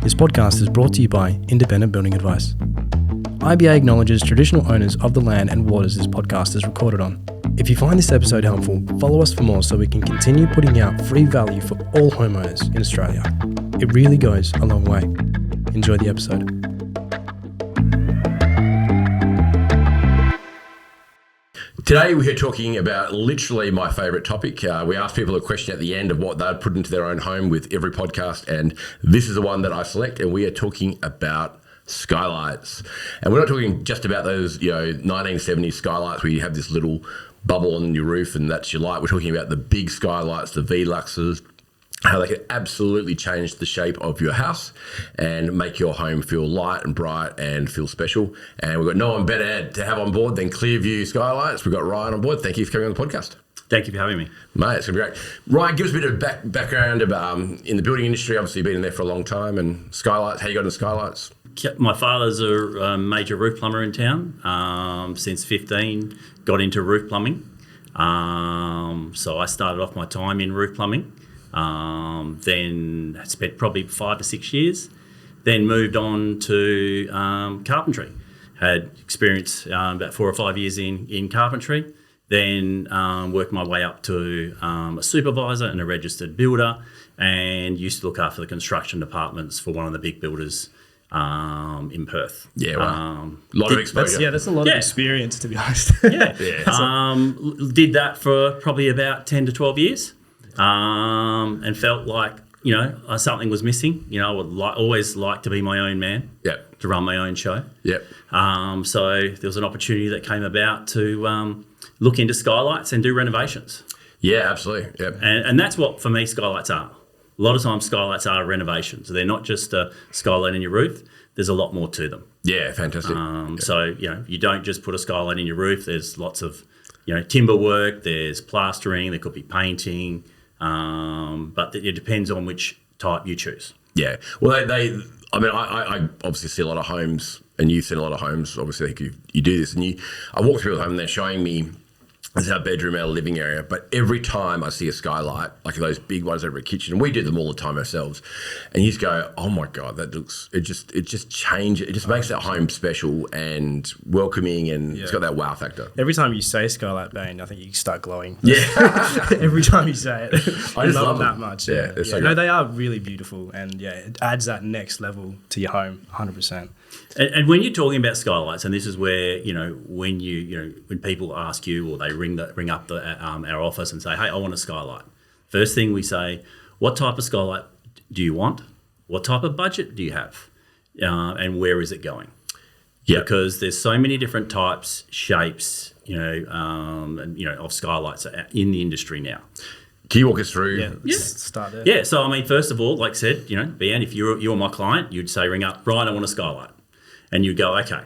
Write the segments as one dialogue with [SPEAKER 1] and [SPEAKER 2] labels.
[SPEAKER 1] This podcast is brought to you by Independent Building Advice. IBA acknowledges traditional owners of the land and waters this podcast is recorded on. If you find this episode helpful, follow us for more so we can continue putting out free value for all homeowners in Australia. It really goes a long way. Enjoy the episode.
[SPEAKER 2] Today we're talking about literally my favourite topic. We ask people a question at the end of what they'd put into their own home with every podcast, and this is the one that I select, and we are talking about skylights. And we're not talking just about those 1970s skylights where you have this little bubble on your roof and that's your light. We're talking about the big skylights, the Veluxes, how they can absolutely change the shape of your house and make your home feel light and bright and feel special. And we've got no one better to have on board than Clearview Skylights. We've got Ryan on board. Thank you for coming on the podcast.
[SPEAKER 3] Thank you for having me.
[SPEAKER 2] Mate, it's going to be great. Ryan, give us a bit of background in the building industry. Obviously, you've been in there for a long time. And skylights, how you got into skylights?
[SPEAKER 3] My father's a major roof plumber in town. Since 15, got into roof plumbing. So I started off my time in roof plumbing. Then spent probably 5 to 6 years, then moved on to carpentry. Had experience about 4 or 5 years in carpentry, then worked my way up to a supervisor and a registered builder, and used to look after the construction departments for one of the big builders in Perth.
[SPEAKER 2] Yeah, right. A lot of exposure.
[SPEAKER 1] That's a lot of experience, to be honest.
[SPEAKER 3] Did that for probably about 10 to 12 years. And felt like, something was missing. I would always like to be my own man, to run my own show. So there was an opportunity that came about to look into skylights and do renovations.
[SPEAKER 2] Yeah, absolutely. Yep.
[SPEAKER 3] And that's what, for me, skylights are. A lot of times skylights are renovations. They're not just a skylight in your roof. There's a lot more to them.
[SPEAKER 2] Yeah, fantastic.
[SPEAKER 3] So, you don't just put a skylight in your roof. There's lots of, timber work. There's plastering. There could be painting. But it depends on which type you choose. Yeah.
[SPEAKER 2] Well, I obviously see a lot of homes, and you've seen a lot of homes. Obviously, I think you do this, and I walk through the home, and they're showing me this is our bedroom, our living area. But every time I see a skylight, like those big ones over a kitchen, and we do them all the time ourselves, and you just go, "Oh my God, that looks!" It just changes. It just makes that home special and welcoming, and it's got that wow factor.
[SPEAKER 1] Every time you say skylight, Bane, I think you start glowing.
[SPEAKER 2] Yeah.
[SPEAKER 1] Every time you say it,
[SPEAKER 2] I just
[SPEAKER 1] love them that much.
[SPEAKER 2] Yeah. So
[SPEAKER 1] no, they are really beautiful, and it adds that next level to your home, 100%.
[SPEAKER 3] And when you're talking about skylights, and this is where when when people ask you, or they ring up our office and say, "Hey, I want a skylight." First thing we say, "What type of skylight do you want? What type of budget do you have? And where is it going?" Yeah, because there's so many different types, shapes, of skylights in the industry now.
[SPEAKER 2] Can you walk us through?
[SPEAKER 1] Yeah. Start there.
[SPEAKER 3] Yeah. So first of all, like I said, Ben, if you're my client, you'd say, ring up, "Ryan, I want a skylight." And you go, "Okay,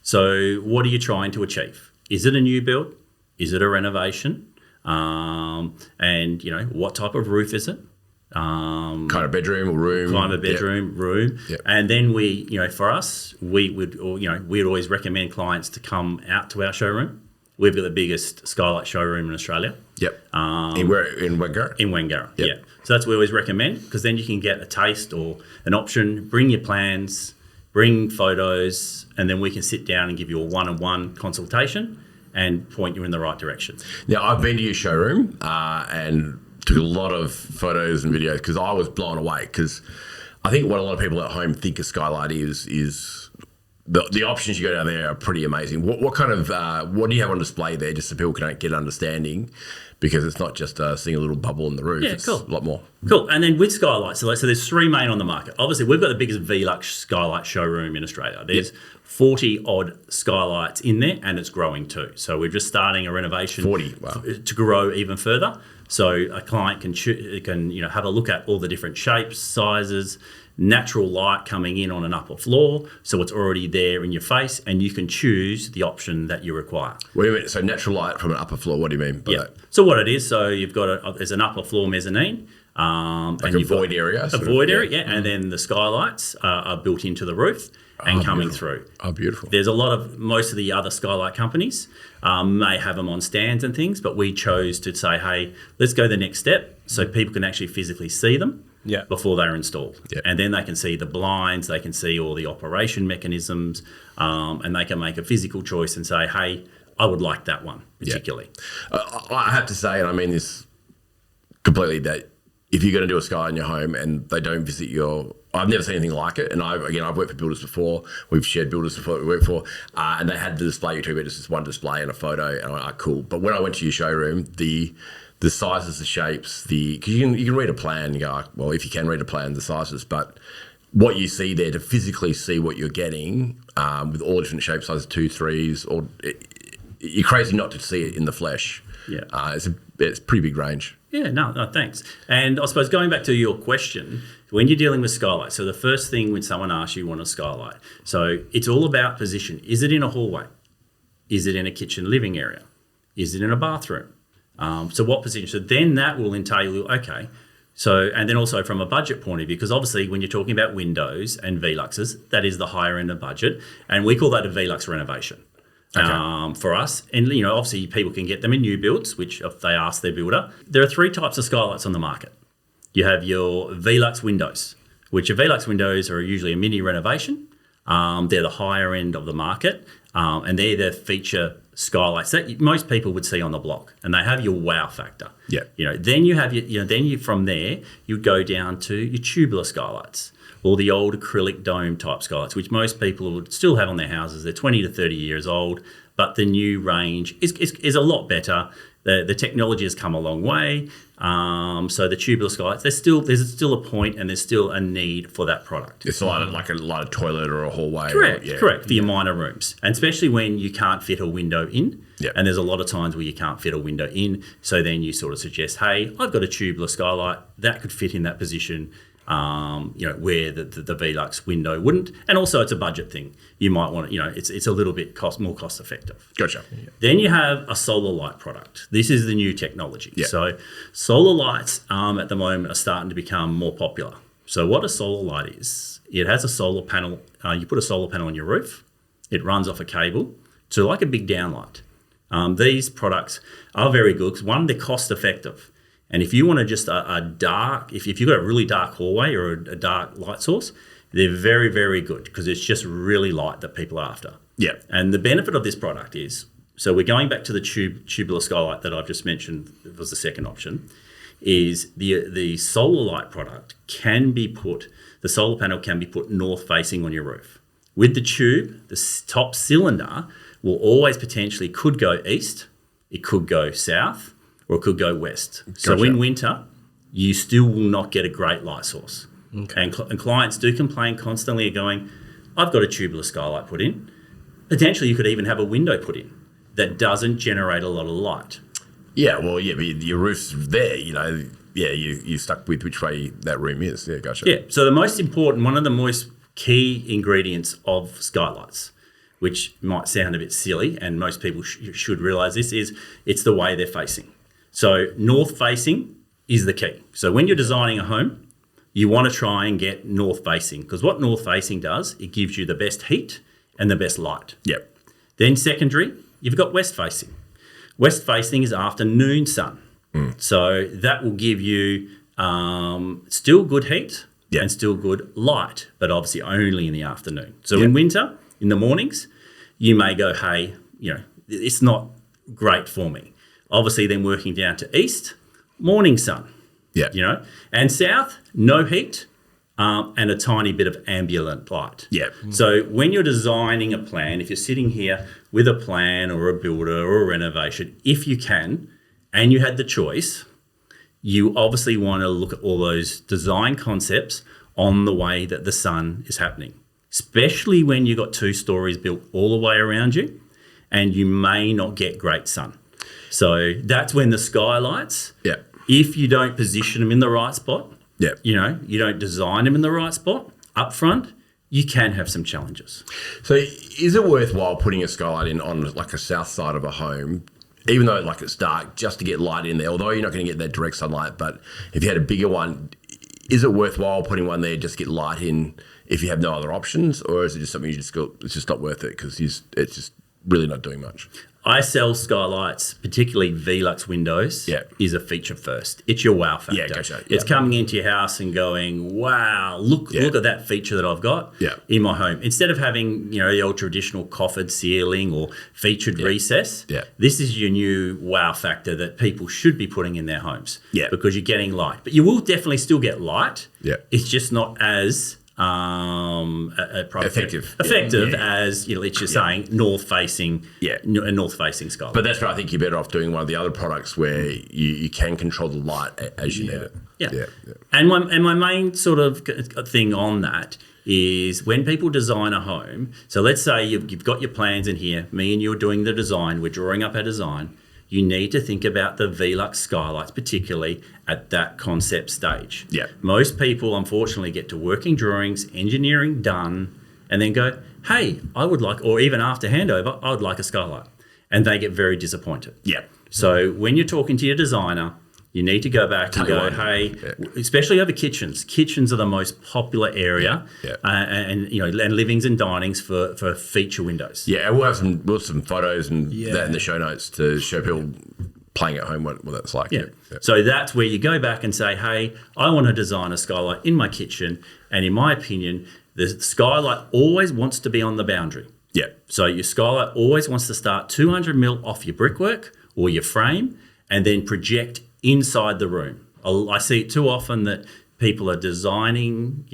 [SPEAKER 3] so what are you trying to achieve? Is it a new build? Is it a renovation? And what type of roof is it?
[SPEAKER 2] Kind of bedroom or room?
[SPEAKER 3] Kind of bedroom, room."
[SPEAKER 2] Yep.
[SPEAKER 3] And then we, for us, we'd always recommend clients to come out to our showroom. We've got the biggest skylight showroom in Australia.
[SPEAKER 2] Yep. In Wangara?
[SPEAKER 3] In Wangara,
[SPEAKER 2] yep.
[SPEAKER 3] Yeah. So that's what we always recommend, because then you can get a taste or an option, bring your plans, bring photos, and then we can sit down and give you a one-on-one consultation and point you in the right direction.
[SPEAKER 2] Now, I've been to your showroom and took a lot of photos and videos because I was blown away, because I think what a lot of people at home think a skylight is the options you go down there are pretty amazing. What kind of, what do you have on display there, just so people can get an understanding? Because it's not just seeing a little bubble in the roof.
[SPEAKER 3] Yeah, cool.
[SPEAKER 2] It's a lot more.
[SPEAKER 3] Cool. And then with skylights, so there's 3 main on the market. Obviously, we've got the biggest Velux skylight showroom in Australia. There's 40-odd skylights in there, and it's growing too. So we're just starting a renovation
[SPEAKER 2] 40, wow.
[SPEAKER 3] to grow even further. So a client can have a look at all the different shapes, sizes, natural light coming in on an upper floor, so it's already there in your face, and you can choose the option that you require.
[SPEAKER 2] Wait a minute, so natural light from an upper floor, what do you mean by that?
[SPEAKER 3] So what it is, so you've got there's an upper floor mezzanine.
[SPEAKER 2] Like
[SPEAKER 3] and
[SPEAKER 2] a void area?
[SPEAKER 3] A void area, and then the skylights are built into the roof and coming through.
[SPEAKER 2] Oh, beautiful.
[SPEAKER 3] There's most of the other skylight companies may have them on stands and things, but we chose to say, hey, let's go the next step so people can actually physically see them. before they're installed.
[SPEAKER 2] Yeah.
[SPEAKER 3] And then they can see the blinds, they can see all the operation mechanisms, and they can make a physical choice and say, hey, I would like that one particularly.
[SPEAKER 2] I have to say, and I mean this completely, that if you're going to do a skylight in your home and they don't visit I've never seen anything like it. And I've worked for builders before. We've shared builders before we worked for, and they had the display you talk about, just this one display and a photo, and I'm like, cool. But when I went to your showroom, the sizes, the shapes, because you can read a plan and go, well, if you can read a plan, the sizes, but what you see there, to physically see what you're getting with all different shape sizes, 2, 3s, you're crazy not to see it in the flesh.
[SPEAKER 3] Yeah.
[SPEAKER 2] It's pretty big range.
[SPEAKER 3] Yeah, no, thanks. And I suppose going back to your question, when you're dealing with skylight, so the first thing when someone asks you want a skylight, so it's all about position. Is it in a hallway? Is it in a kitchen living area? Is it in a bathroom? So what position? So then that will entail you, okay. So, and then also from a budget point of view, because obviously when you're talking about windows and Veluxes, that is the higher end of budget. And we call that a Velux renovation. Okay. For us. And, obviously people can get them in new builds, which if they ask their builder. There are 3 types of skylights on the market. You have your Velux windows, which your Velux windows are usually a mini renovation. They're the higher end of the market, and they're the feature skylights that most people would see on the block, and they have your wow factor.
[SPEAKER 2] Yeah.
[SPEAKER 3] Then you have from there you go down to your tubular skylights, or the old acrylic dome type skylights, which most people would still have on their houses. They're 20 to 30 years old, but the new range is a lot better. The technology has come a long way. So the tubular skylights, there's still a point and there's still a need for that product.
[SPEAKER 2] It's like a toilet or a hallway.
[SPEAKER 3] Correct, for your minor rooms. And especially when you can't fit a window in.
[SPEAKER 2] Yep.
[SPEAKER 3] And there's a lot of times where you can't fit a window in. So then you sort of suggest, hey, I've got a tubular skylight that could fit in that position. Where the Velux window wouldn't. And also it's a budget thing. You might want to, it's a little bit more cost effective.
[SPEAKER 2] Gotcha.
[SPEAKER 3] Yeah. Then you have a solar light product. This is the new technology.
[SPEAKER 2] Yeah.
[SPEAKER 3] So solar lights at the moment are starting to become more popular. So what a solar light is, it has a solar panel. You put a solar panel on your roof. It runs off a cable to like a big downlight. These products are very good because, one, they're cost effective. And if you want to just if you've got a really dark hallway or a dark light source, they're very, very good because it's just really light that people are after.
[SPEAKER 2] Yeah.
[SPEAKER 3] And the benefit of this product is, so we're going back to the tubular skylight that I've just mentioned was the second option, is the solar light product the solar panel can be put north facing on your roof. With the tube, the top cylinder will always potentially could go east, it could go south, or it could go west. Gotcha. So in winter, you still will not get a great light source. Okay. And clients do complain constantly going, I've got a tubular skylight put in. Potentially you could even have a window put in that doesn't generate a lot of light.
[SPEAKER 2] Yeah, well, yeah, but your roof's there, you're stuck with which way that room is. Yeah, gotcha.
[SPEAKER 3] Yeah, so one of the most key ingredients of skylights, which might sound a bit silly and most people should realise this, is it's the way they're facing. So north facing is the key. So when you're designing a home, you want to try and get north facing, because what north facing does, it gives you the best heat and the best light.
[SPEAKER 2] Yep.
[SPEAKER 3] Then secondary, you've got west facing. West facing is afternoon sun. So that will give you still good heat and still good light, but obviously only in the afternoon. So in winter, in the mornings, you may go, hey, it's not great for me. Obviously, then working down to east, morning sun.
[SPEAKER 2] Yeah.
[SPEAKER 3] And south, no heat, and a tiny bit of ambient light.
[SPEAKER 2] Yeah.
[SPEAKER 3] So when you're designing a plan, if you're sitting here with a plan or a builder or a renovation, if you can, and you had the choice, you obviously want to look at all those design concepts on the way that the sun is happening, especially when you've got 2 stories built all the way around you and you may not get great sun. So that's when the skylights, if you don't position them in the right spot, you don't design them in the right spot up front, you can have some challenges.
[SPEAKER 2] So is it worthwhile putting a skylight in on like a south side of a home, even though like it's dark, just to get light in there, although you're not going to get that direct sunlight, but if you had a bigger one, is it worthwhile putting one there just to get light in if you have no other options, or is it just something you just go, it's just not worth it because it's just really not doing much.
[SPEAKER 3] I sell skylights, particularly Velux windows, is a feature first. It's your wow factor.
[SPEAKER 2] Yeah, gotcha.
[SPEAKER 3] It's coming into your house and going, wow, look at that feature that I've got in my home. Instead of having, the old traditional coffered ceiling or featured recess, this is your new wow factor that people should be putting in their homes because you're getting light. But you will definitely still get light. Yeah. It's just not as effective as it's just saying north facing skylight.
[SPEAKER 2] But that's where I think you're better off doing one of the other products where you can control the light as you need it.
[SPEAKER 3] Yeah. And my main sort of thing on that is when people design a home. So let's say you've got your plans in here. Me and you are doing the design. We're drawing up our design. You need to think about the Velux skylights, particularly at that concept stage. Yeah. Most people, unfortunately, get to working drawings, engineering done, and then go, hey, I would like, or even after handover, I would like a skylight. And they get very disappointed. Yeah. So when you're talking to your designer, you need to go back and go, hey, especially over kitchens. Kitchens are the most popular area, and livings and dinings for feature windows.
[SPEAKER 2] Yeah, we'll have some photos and that in the show notes to show people playing at home what that's like.
[SPEAKER 3] Yeah. So that's where you go back and say, hey, I want to design a skylight in my kitchen, and in my opinion, the skylight always wants to be on the boundary. Yeah. So your skylight always wants to start 200 mil off your brickwork or your frame, and then project inside the room. I see it too often that people are designing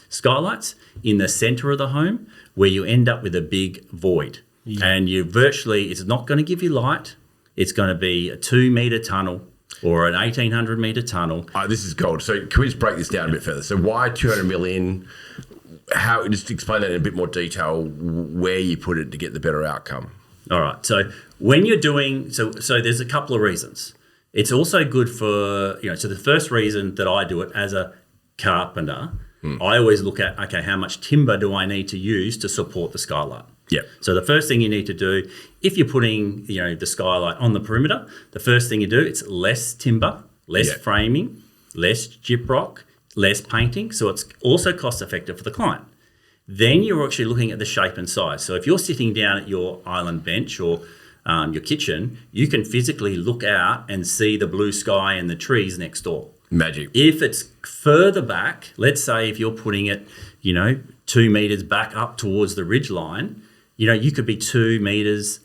[SPEAKER 3] skylights in the centre of the home where you end up with a big void. Yeah. And it's not going to give you light. It's going to be a 2 metre tunnel or an 1,800 metre tunnel.
[SPEAKER 2] This is gold. So can we just break this down a bit further? So why 200 million? How? Just explain that in a bit more detail, where you put it to get the better outcome.
[SPEAKER 3] All right. So when you're doing, so there's a couple of reasons. It's also good for, so the first reason that I do it as a carpenter, I always look at, okay, how much timber do I need to use to support the skylight? Yeah. So the first thing you need to do, if you're putting, the skylight on the perimeter, the first thing you do, it's less timber, less framing, less gyprock, less painting. So it's also cost effective for the client. Then you're actually looking at the shape and size. So if you're sitting down at your island bench or your kitchen, you can physically look out and see the blue sky and the trees next door.
[SPEAKER 2] Magic.
[SPEAKER 3] If it's further back, let's say if you're putting it, 2 metres back up towards the ridge line, you could be 2 metres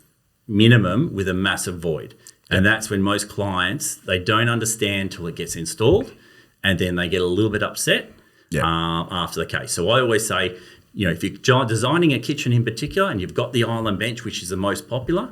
[SPEAKER 3] minimum with a massive void. And that's when most clients, they don't understand till it gets installed, and then they get a little bit upset after the case. So I always say, if you're designing a kitchen in particular and you've got the island bench, which is the most popular,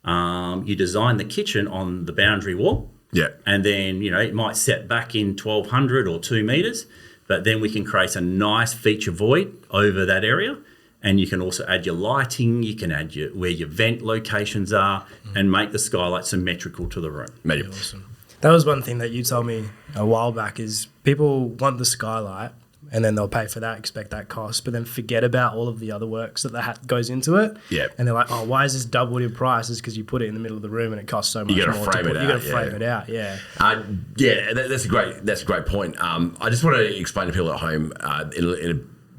[SPEAKER 3] you design the kitchen on the boundary wall. Yeah. And then, it might set back in 1,200 or 2 metres, but then we can create a nice feature void over that area. And you can also add your lighting, you can add where your vent locations are, and make the skylight symmetrical to the room.
[SPEAKER 2] Magic.
[SPEAKER 1] Awesome. That was one thing that you told me a while back is people want the skylight and then they'll pay for that, expect that cost, but then forget about all of the other works that goes into it. Yeah. And they're like, oh, why is this double your price? It's because you put it in the middle of the room and it costs so much more. You got to frame it out. You got to frame it out,
[SPEAKER 2] that's a great point. I just want to explain to people at home in a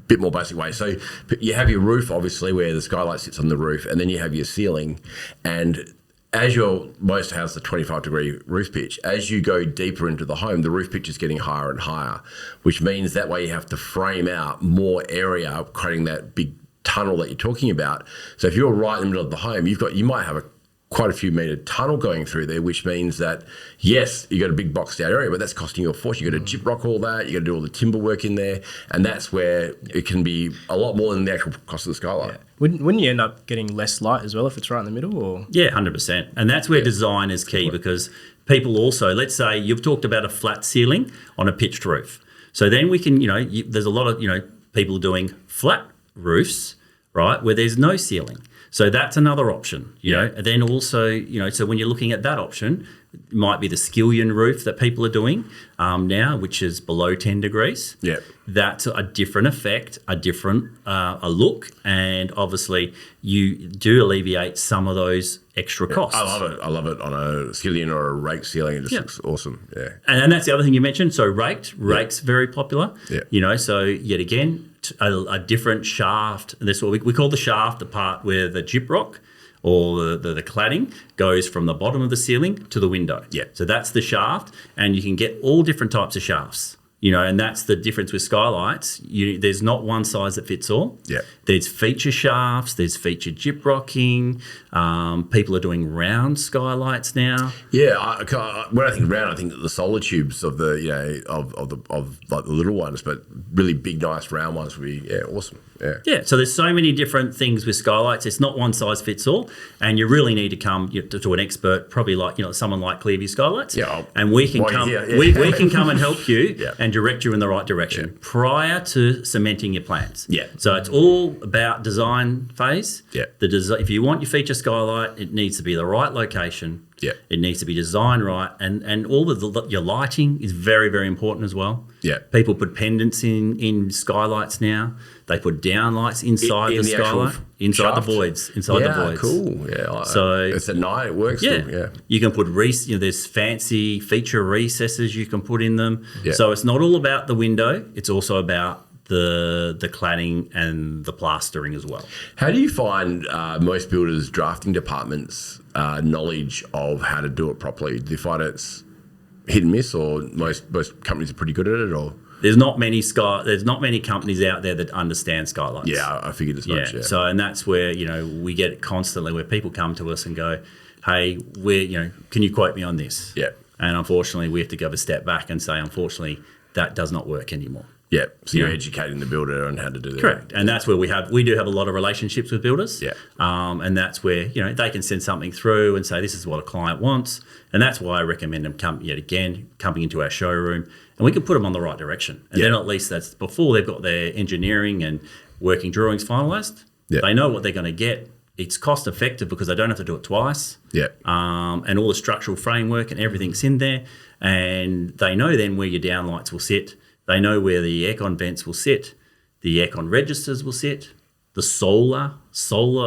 [SPEAKER 2] bit more basic way. So you have your roof, obviously, where the skylight sits on the roof, and then you have your ceiling. And as most house, the 25-degree roof pitch, as you go deeper into the home, the roof pitch is getting higher and higher, which means that way you have to frame out more area, creating that big tunnel that you're talking about. So if you're right in the middle of the home, you might have quite a few metre tunnel going through there, which means that, yes, you got a big boxed out area, but that's costing you a fortune. You got to gyprock all that, you got to do all the timber work in there, and that's where it can be a lot more than the actual cost of the skylight.
[SPEAKER 1] Yeah. Wouldn't you end up getting less light as well if it's right in the middle? Or?
[SPEAKER 3] Yeah, 100%. And that's where design is key, because people also, let's say you've talked about a flat ceiling on a pitched roof. So then we can, there's a lot of, people doing flat roofs, right, where there's no ceiling. So that's another option, you know. And then also, so when you're looking at that option, it might be the skillion roof that people are doing now, which is below 10 degrees. Yeah. That's a different effect, a different a look, and obviously you do alleviate some of those extra costs.
[SPEAKER 2] I love it. I love it on a skillion or a rake ceiling. It just looks awesome. Yeah.
[SPEAKER 3] And that's the other thing you mentioned. So rake's very popular. Yeah. So yet again, a different shaft. And that's what we call the shaft, the part where the gyprock or the cladding goes from the bottom of the ceiling to the window.
[SPEAKER 2] Yeah.
[SPEAKER 3] So that's the shaft, and you can get all different types of shafts. And that's the difference with skylights. There's not one size that fits all.
[SPEAKER 2] Yeah.
[SPEAKER 3] There's feature shafts. There's feature gyprocking. People are doing round skylights now.
[SPEAKER 2] Yeah, when I think round, I think the solar tubes of the of like the little ones, but really big, nice round ones would be awesome. Yeah.
[SPEAKER 3] Yeah. So there's so many different things with skylights. It's not one size fits all, and you really need to come to an expert, probably like someone like Clearview Skylights.
[SPEAKER 2] Yeah.
[SPEAKER 3] And we can come. We can come and help you and direct you in the right direction prior to cementing your plans.
[SPEAKER 2] Yeah.
[SPEAKER 3] So it's all about design phase.
[SPEAKER 2] Yeah.
[SPEAKER 3] If you want your feature skylight, it needs to be the right location.
[SPEAKER 2] Yeah.
[SPEAKER 3] It needs to be designed right, and all of your lighting is very, very important as well.
[SPEAKER 2] Yeah.
[SPEAKER 3] People put pendants in skylights now. They put downlights inside the skylight, inside the voids, inside the voids.
[SPEAKER 2] Cool. Yeah.
[SPEAKER 3] So
[SPEAKER 2] it's at night. It works.
[SPEAKER 3] Yeah.
[SPEAKER 2] Still. Yeah.
[SPEAKER 3] You can put there's fancy feature recesses you can put in them.
[SPEAKER 2] Yeah.
[SPEAKER 3] So it's not all about the window. It's also about the cladding and the plastering as well.
[SPEAKER 2] How do you find most builders' drafting departments' knowledge of how to do it properly? Do you find it's hit and miss, or most companies are pretty good at it, or?
[SPEAKER 3] There's not many companies out there that understand skylights.
[SPEAKER 2] Yeah, I figured as much. Yeah.
[SPEAKER 3] So, and that's where we get it constantly, where people come to us and go, "Hey, can you quote me on this?"
[SPEAKER 2] Yeah.
[SPEAKER 3] And unfortunately, we have to go a step back and say, unfortunately, that does not work anymore.
[SPEAKER 2] Yeah. So you're educating the builder on how to do that.
[SPEAKER 3] Correct. And that's where we do have a lot of relationships with builders.
[SPEAKER 2] Yeah.
[SPEAKER 3] And that's where they can send something through and say, this is what a client wants, and that's why I recommend them coming into our showroom, and we can put them on the right direction. And then at least that's before they've got their engineering and working drawings finalised.
[SPEAKER 2] Yeah.
[SPEAKER 3] They know what they're going to get. It's cost effective because they don't have to do it twice.
[SPEAKER 2] Yeah.
[SPEAKER 3] And all the structural framework and everything's in there, and they know then where your downlights will sit. They know where the aircon vents will sit, the aircon registers will sit, the solar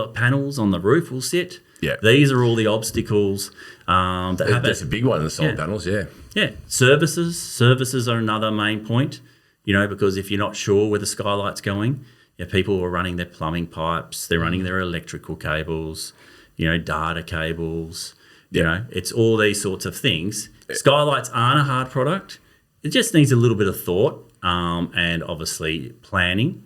[SPEAKER 3] panels on the roof will sit.
[SPEAKER 2] Yeah.
[SPEAKER 3] These are all the obstacles that happen.
[SPEAKER 2] That's a big one, the solar panels, yeah.
[SPEAKER 3] Yeah. Services are another main point, because if you're not sure where the skylight's going, people are running their plumbing pipes, they're running their electrical cables, data cables, it's all these sorts of things. Skylights aren't a hard product. It just needs a little bit of thought and obviously planning,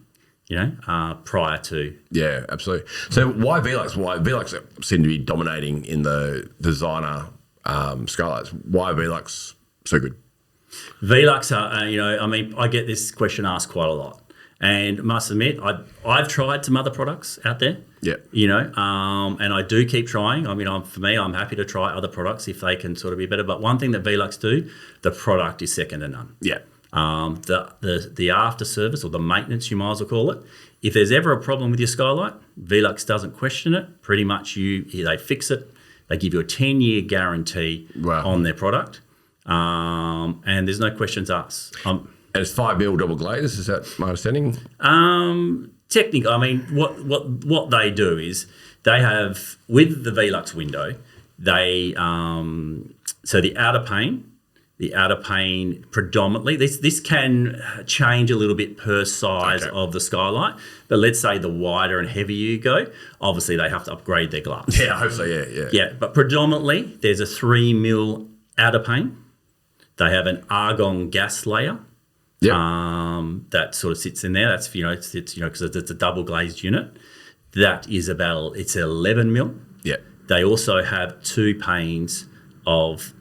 [SPEAKER 3] prior to.
[SPEAKER 2] Yeah, absolutely. So why Velux? Why Velux seem to be dominating in the designer skylights? Why are Velux so good?
[SPEAKER 3] Velux are, I get this question asked quite a lot. And must admit, I've tried some other products out there.
[SPEAKER 2] Yeah.
[SPEAKER 3] And I do keep trying. I mean, I'm happy to try other products if they can sort of be better. But one thing that Velux do, the product is second to none.
[SPEAKER 2] Yeah.
[SPEAKER 3] The after service, or the maintenance, you might as well call it. If there's ever a problem with your skylight, Velux doesn't question it. Pretty much they fix it. They give you a 10-year guarantee on their product. And there's no questions asked.
[SPEAKER 2] And it's 5mm double glaze, is that my understanding?
[SPEAKER 3] Technically, I mean, what they do is they have, with the Velux window, they so the outer pane predominantly, this can change a little bit per size of the skylight, but let's say the wider and heavier you go, obviously they have to upgrade their glass.
[SPEAKER 2] Yeah, hopefully, yeah.
[SPEAKER 3] Yeah, but predominantly there's a 3mm outer pane. They have an argon gas layer. That sort of sits in there. That's because it's a double glazed unit. That is it's 11mm.
[SPEAKER 2] Yeah.
[SPEAKER 3] They also have 2 panes of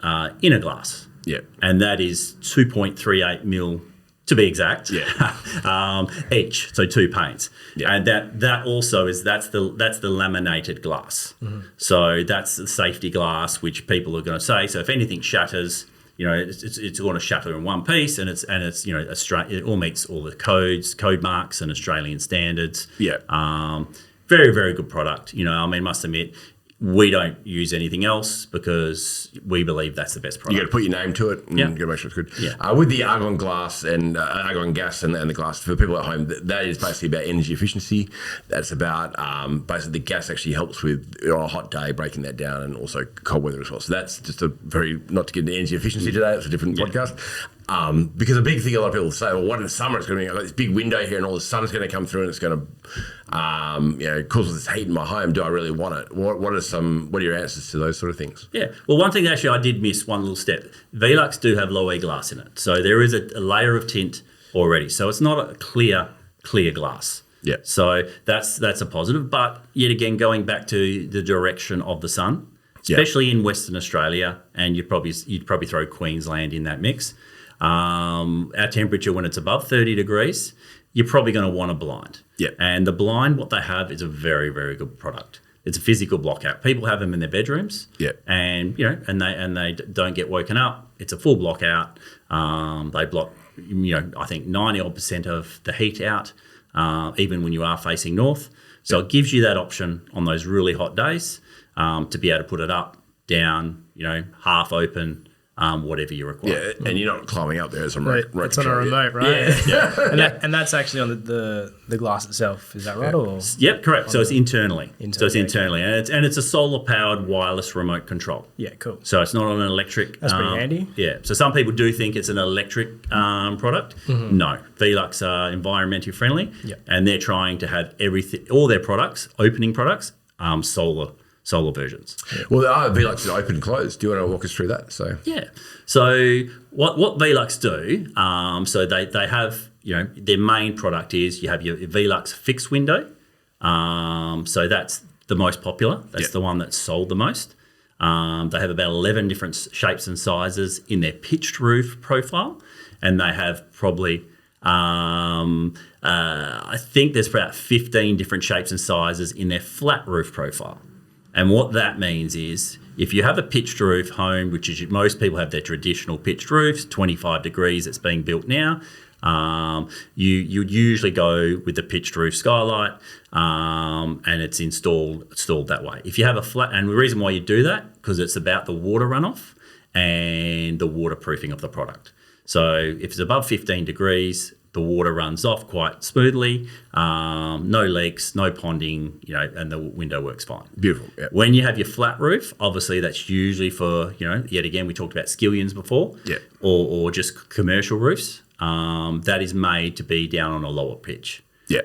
[SPEAKER 3] inner glass.
[SPEAKER 2] Yeah.
[SPEAKER 3] And that is 2.38mm to be exact.
[SPEAKER 2] Yeah.
[SPEAKER 3] Each, so 2 panes.
[SPEAKER 2] Yeah.
[SPEAKER 3] And that also that's the laminated glass. Mm-hmm. So that's the safety glass, which people are going to say. So if anything shatters, it's going to shatter in one piece, and it's it all meets all the code marks and Australian standards.
[SPEAKER 2] Yeah.
[SPEAKER 3] Very, very good product. Must admit, we don't use anything else because we believe that's the best product.
[SPEAKER 2] You got to put your name to it and you got to make sure it's good.
[SPEAKER 3] Yeah.
[SPEAKER 2] With the argon glass and argon gas and the glass, for people at home, that is basically about energy efficiency. That's about basically the gas actually helps with on a hot day breaking that down, and also cold weather as well. So that's just not to get into energy efficiency today. That's a different podcast. Because a big thing a lot of people say, well, what in the summer it's going to be, I've got this big window here and all the sun's going to come through and it's going to cause this heat in my home. Do I really want it? What are your answers to those sort of things?
[SPEAKER 3] Yeah. Well, one thing actually I did miss one little step. Velux do have low E glass in it. So there is a layer of tint already. So it's not a clear glass.
[SPEAKER 2] Yeah.
[SPEAKER 3] So that's a positive. But yet again, going back to the direction of the sun, especially in Western Australia, and you'd probably throw Queensland in that mix. Our temperature when it's above 30 degrees, you're probably going to want a blind.
[SPEAKER 2] Yeah.
[SPEAKER 3] And the blind, what they have is a very, very good product. It's a physical blockout. People have them in their bedrooms.
[SPEAKER 2] Yeah.
[SPEAKER 3] And they don't get woken up. It's a full blockout. They block, I think 90% of the heat out, even when you are facing north. So it gives you that option on those really hot days to be able to put it up, down, half open. Whatever you require.
[SPEAKER 2] Yeah, and you're not climbing up there as a
[SPEAKER 4] It's on a remote, right?
[SPEAKER 3] Yeah.
[SPEAKER 4] And that's actually on the glass itself. Is that right? Or
[SPEAKER 3] Yep, correct. So it's internally. So it's
[SPEAKER 4] okay.
[SPEAKER 3] internally, and it's a solar powered wireless remote control.
[SPEAKER 4] Yeah, cool.
[SPEAKER 3] So it's not on an electric.
[SPEAKER 4] That's pretty handy.
[SPEAKER 3] Yeah. So some people do think it's an electric product.
[SPEAKER 4] Mm-hmm.
[SPEAKER 3] No, Velux are environmentally friendly,
[SPEAKER 4] Yeah.
[SPEAKER 3] and they're trying to have all their products, opening products, solar versions.
[SPEAKER 2] Well, Velux is open and closed. Do you want to walk us through that? So
[SPEAKER 3] Yeah. So what Velux do, so they have, their main product is you have your Velux fixed window. So that's the most popular. That's the one that's sold the most. They have about 11 different shapes and sizes in their pitched roof profile. And they have probably, I think there's about 15 different shapes and sizes in their flat roof profile. And what that means is if you have a pitched roof home, which is most people have their traditional pitched roofs, 25 degrees it's being built now, you'd usually go with the pitched roof skylight and it's installed that way. If you have a flat, and the reason why you do that, because it's about the water runoff and the waterproofing of the product. So if it's above 15 degrees, the water runs off quite smoothly, no leaks, no ponding, and the window works fine.
[SPEAKER 2] beautiful. Yeah.
[SPEAKER 3] When you have your flat roof, obviously that's usually for, yet again, we talked about skillions before,
[SPEAKER 2] Yeah.
[SPEAKER 3] or just commercial roofs. That is made to be down on a lower pitch.
[SPEAKER 2] Yeah.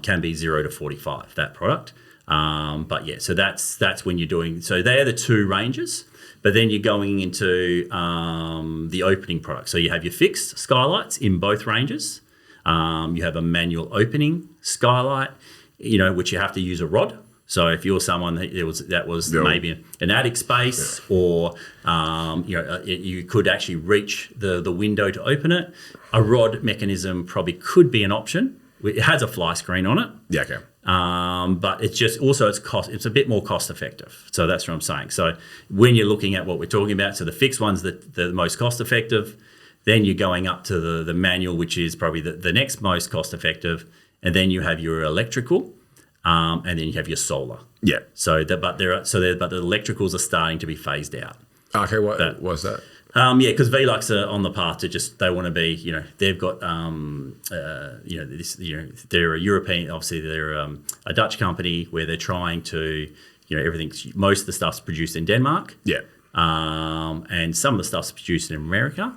[SPEAKER 3] Can be 0 to 45, that product. But yeah, so that's when you're doing, so they're the two ranges. But then you're going into the opening product. So you have your fixed skylights in both ranges. You have a manual opening skylight, which you have to use a rod. So if you're someone that was maybe an attic space, or you could actually reach the window to open it, a rod mechanism probably could be an option. It has a fly screen on it.
[SPEAKER 2] Yeah. Okay.
[SPEAKER 3] But it's just also it's a bit more cost effective. So that's what I'm saying. So when you're looking at what we're talking about, so the fixed one's the most cost effective, then you're going up to the manual, which is probably the next most cost effective, and then you have your electrical, and then you have your solar.
[SPEAKER 2] Yeah.
[SPEAKER 3] But the electricals are starting to be phased out.
[SPEAKER 2] Okay. What was that?
[SPEAKER 3] Because Velux are on the path to they want to be, they've got, they're a European, obviously they're a Dutch company where they're trying to, most of the stuff's produced in Denmark.
[SPEAKER 2] Yeah.
[SPEAKER 3] And some of the stuff's produced in America.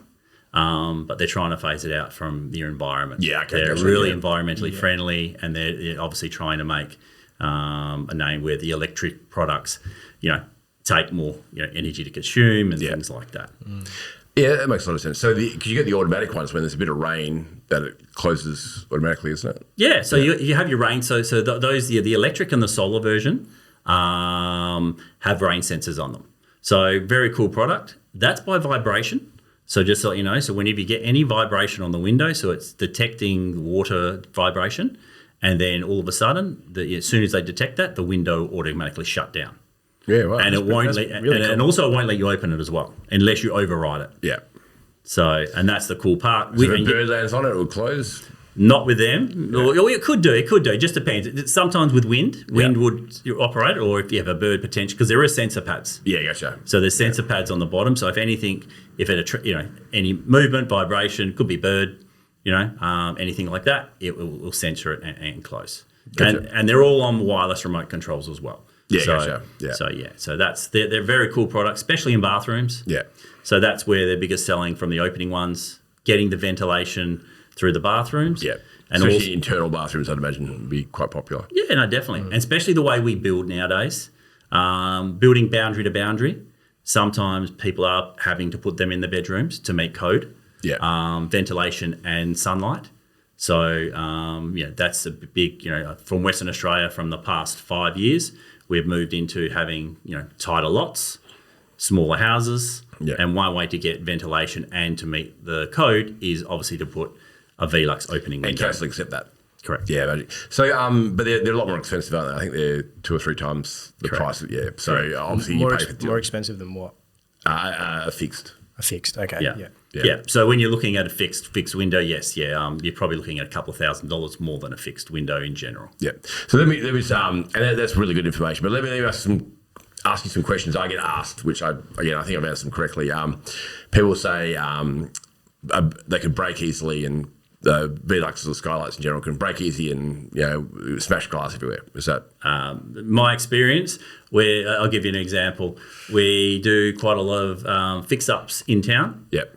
[SPEAKER 3] But they're trying to phase it out from their environment.
[SPEAKER 2] Yeah, okay.
[SPEAKER 3] They're really environmentally friendly, and they're obviously trying to make a name where the electric products, take more energy to consume and things like that.
[SPEAKER 2] Yeah, that makes a lot of sense. So because you get the automatic ones when there's a bit of rain that it closes automatically, isn't it?
[SPEAKER 3] Yeah, so you have your rain. So those the electric and the solar version have rain sensors on them. So very cool product. That's by vibration. So just so you know, so whenever you get any vibration on the window, so it's detecting water vibration, and then all of a sudden, as soon as they detect that, the window automatically shut down.
[SPEAKER 2] Yeah, wow.
[SPEAKER 3] And it won't and also it won't let you open it as well, unless you override it.
[SPEAKER 2] Yeah.
[SPEAKER 3] So, and that's the cool part.
[SPEAKER 2] So if a bird lands on it, it will close?
[SPEAKER 3] Not with them. Or it could do. It just depends. Sometimes with wind would operate, or if you have a bird potential, because there are sensor pads.
[SPEAKER 2] Yeah, gotcha.
[SPEAKER 3] So there's sensor pads on the bottom. So if anything, any movement, vibration, could be bird, anything like that, it will sensor it and close. Gotcha. And they're all on wireless remote controls as well.
[SPEAKER 2] Yeah, gotcha. Yeah.
[SPEAKER 3] So they're very cool products, especially in bathrooms.
[SPEAKER 2] Yeah.
[SPEAKER 3] So that's where they're biggest selling from the opening ones. getting the ventilation through the bathrooms.
[SPEAKER 2] Yeah.
[SPEAKER 3] And
[SPEAKER 2] Especially
[SPEAKER 3] also,
[SPEAKER 2] internal bathrooms, I'd imagine, would be quite popular.
[SPEAKER 3] yeah, no, definitely. And especially the way we build nowadays, building boundary to boundary, sometimes people are having to put them in the bedrooms to meet code, ventilation and sunlight. So, that's a big, from Western Australia from the past 5 years, we've moved into having, tighter lots, smaller houses.
[SPEAKER 2] Yeah.
[SPEAKER 3] And one way to get ventilation and to meet the code is obviously to put a Velux opening window.
[SPEAKER 2] And council accept that.
[SPEAKER 3] Correct.
[SPEAKER 2] Yeah, magic. So, but they're a lot more expensive, aren't they? I think they're 2 or 3 times the price. Yeah. So obviously
[SPEAKER 4] more,
[SPEAKER 2] you pay for
[SPEAKER 4] more expensive than what?
[SPEAKER 2] fixed.
[SPEAKER 4] A fixed. Okay.
[SPEAKER 3] Yeah.
[SPEAKER 4] Yeah.
[SPEAKER 3] So when you're looking at a fixed window, yes, you're probably looking at a couple of $1,000s more than a fixed window in general.
[SPEAKER 2] Yeah. So let me and that's really good information. But let me ask you some questions I get asked, which I think I've answered them correctly. People say they can break easily, and the Velux or Skylights in general can break easy and smash glass everywhere. Is that
[SPEAKER 3] my experience? Where I'll give you an example. We do quite a lot of fix-ups in town.
[SPEAKER 2] Yep.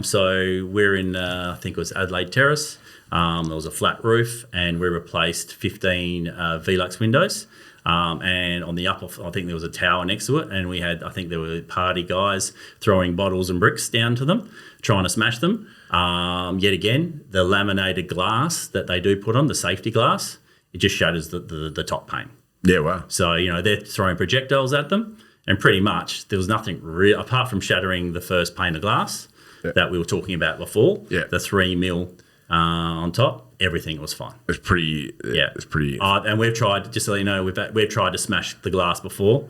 [SPEAKER 3] So we're in, I think it was Adelaide Terrace. There was a flat roof, and we replaced 15 Velux windows. And on the upper, I think there was a tower next to it, and we had, I think there were party guys throwing bottles and bricks down to them, trying to smash them. Yet again, the laminated glass that they do put on, the safety glass, it just shatters the top pane.
[SPEAKER 2] Yeah, wow.
[SPEAKER 3] So, they're throwing projectiles at them, and pretty much there was nothing real, apart from shattering the first pane of glass that we were talking about before, the 3 mil on top, everything was fine.
[SPEAKER 2] It's pretty. It's pretty.
[SPEAKER 3] And we've tried, just so you know, we've tried to smash the glass before.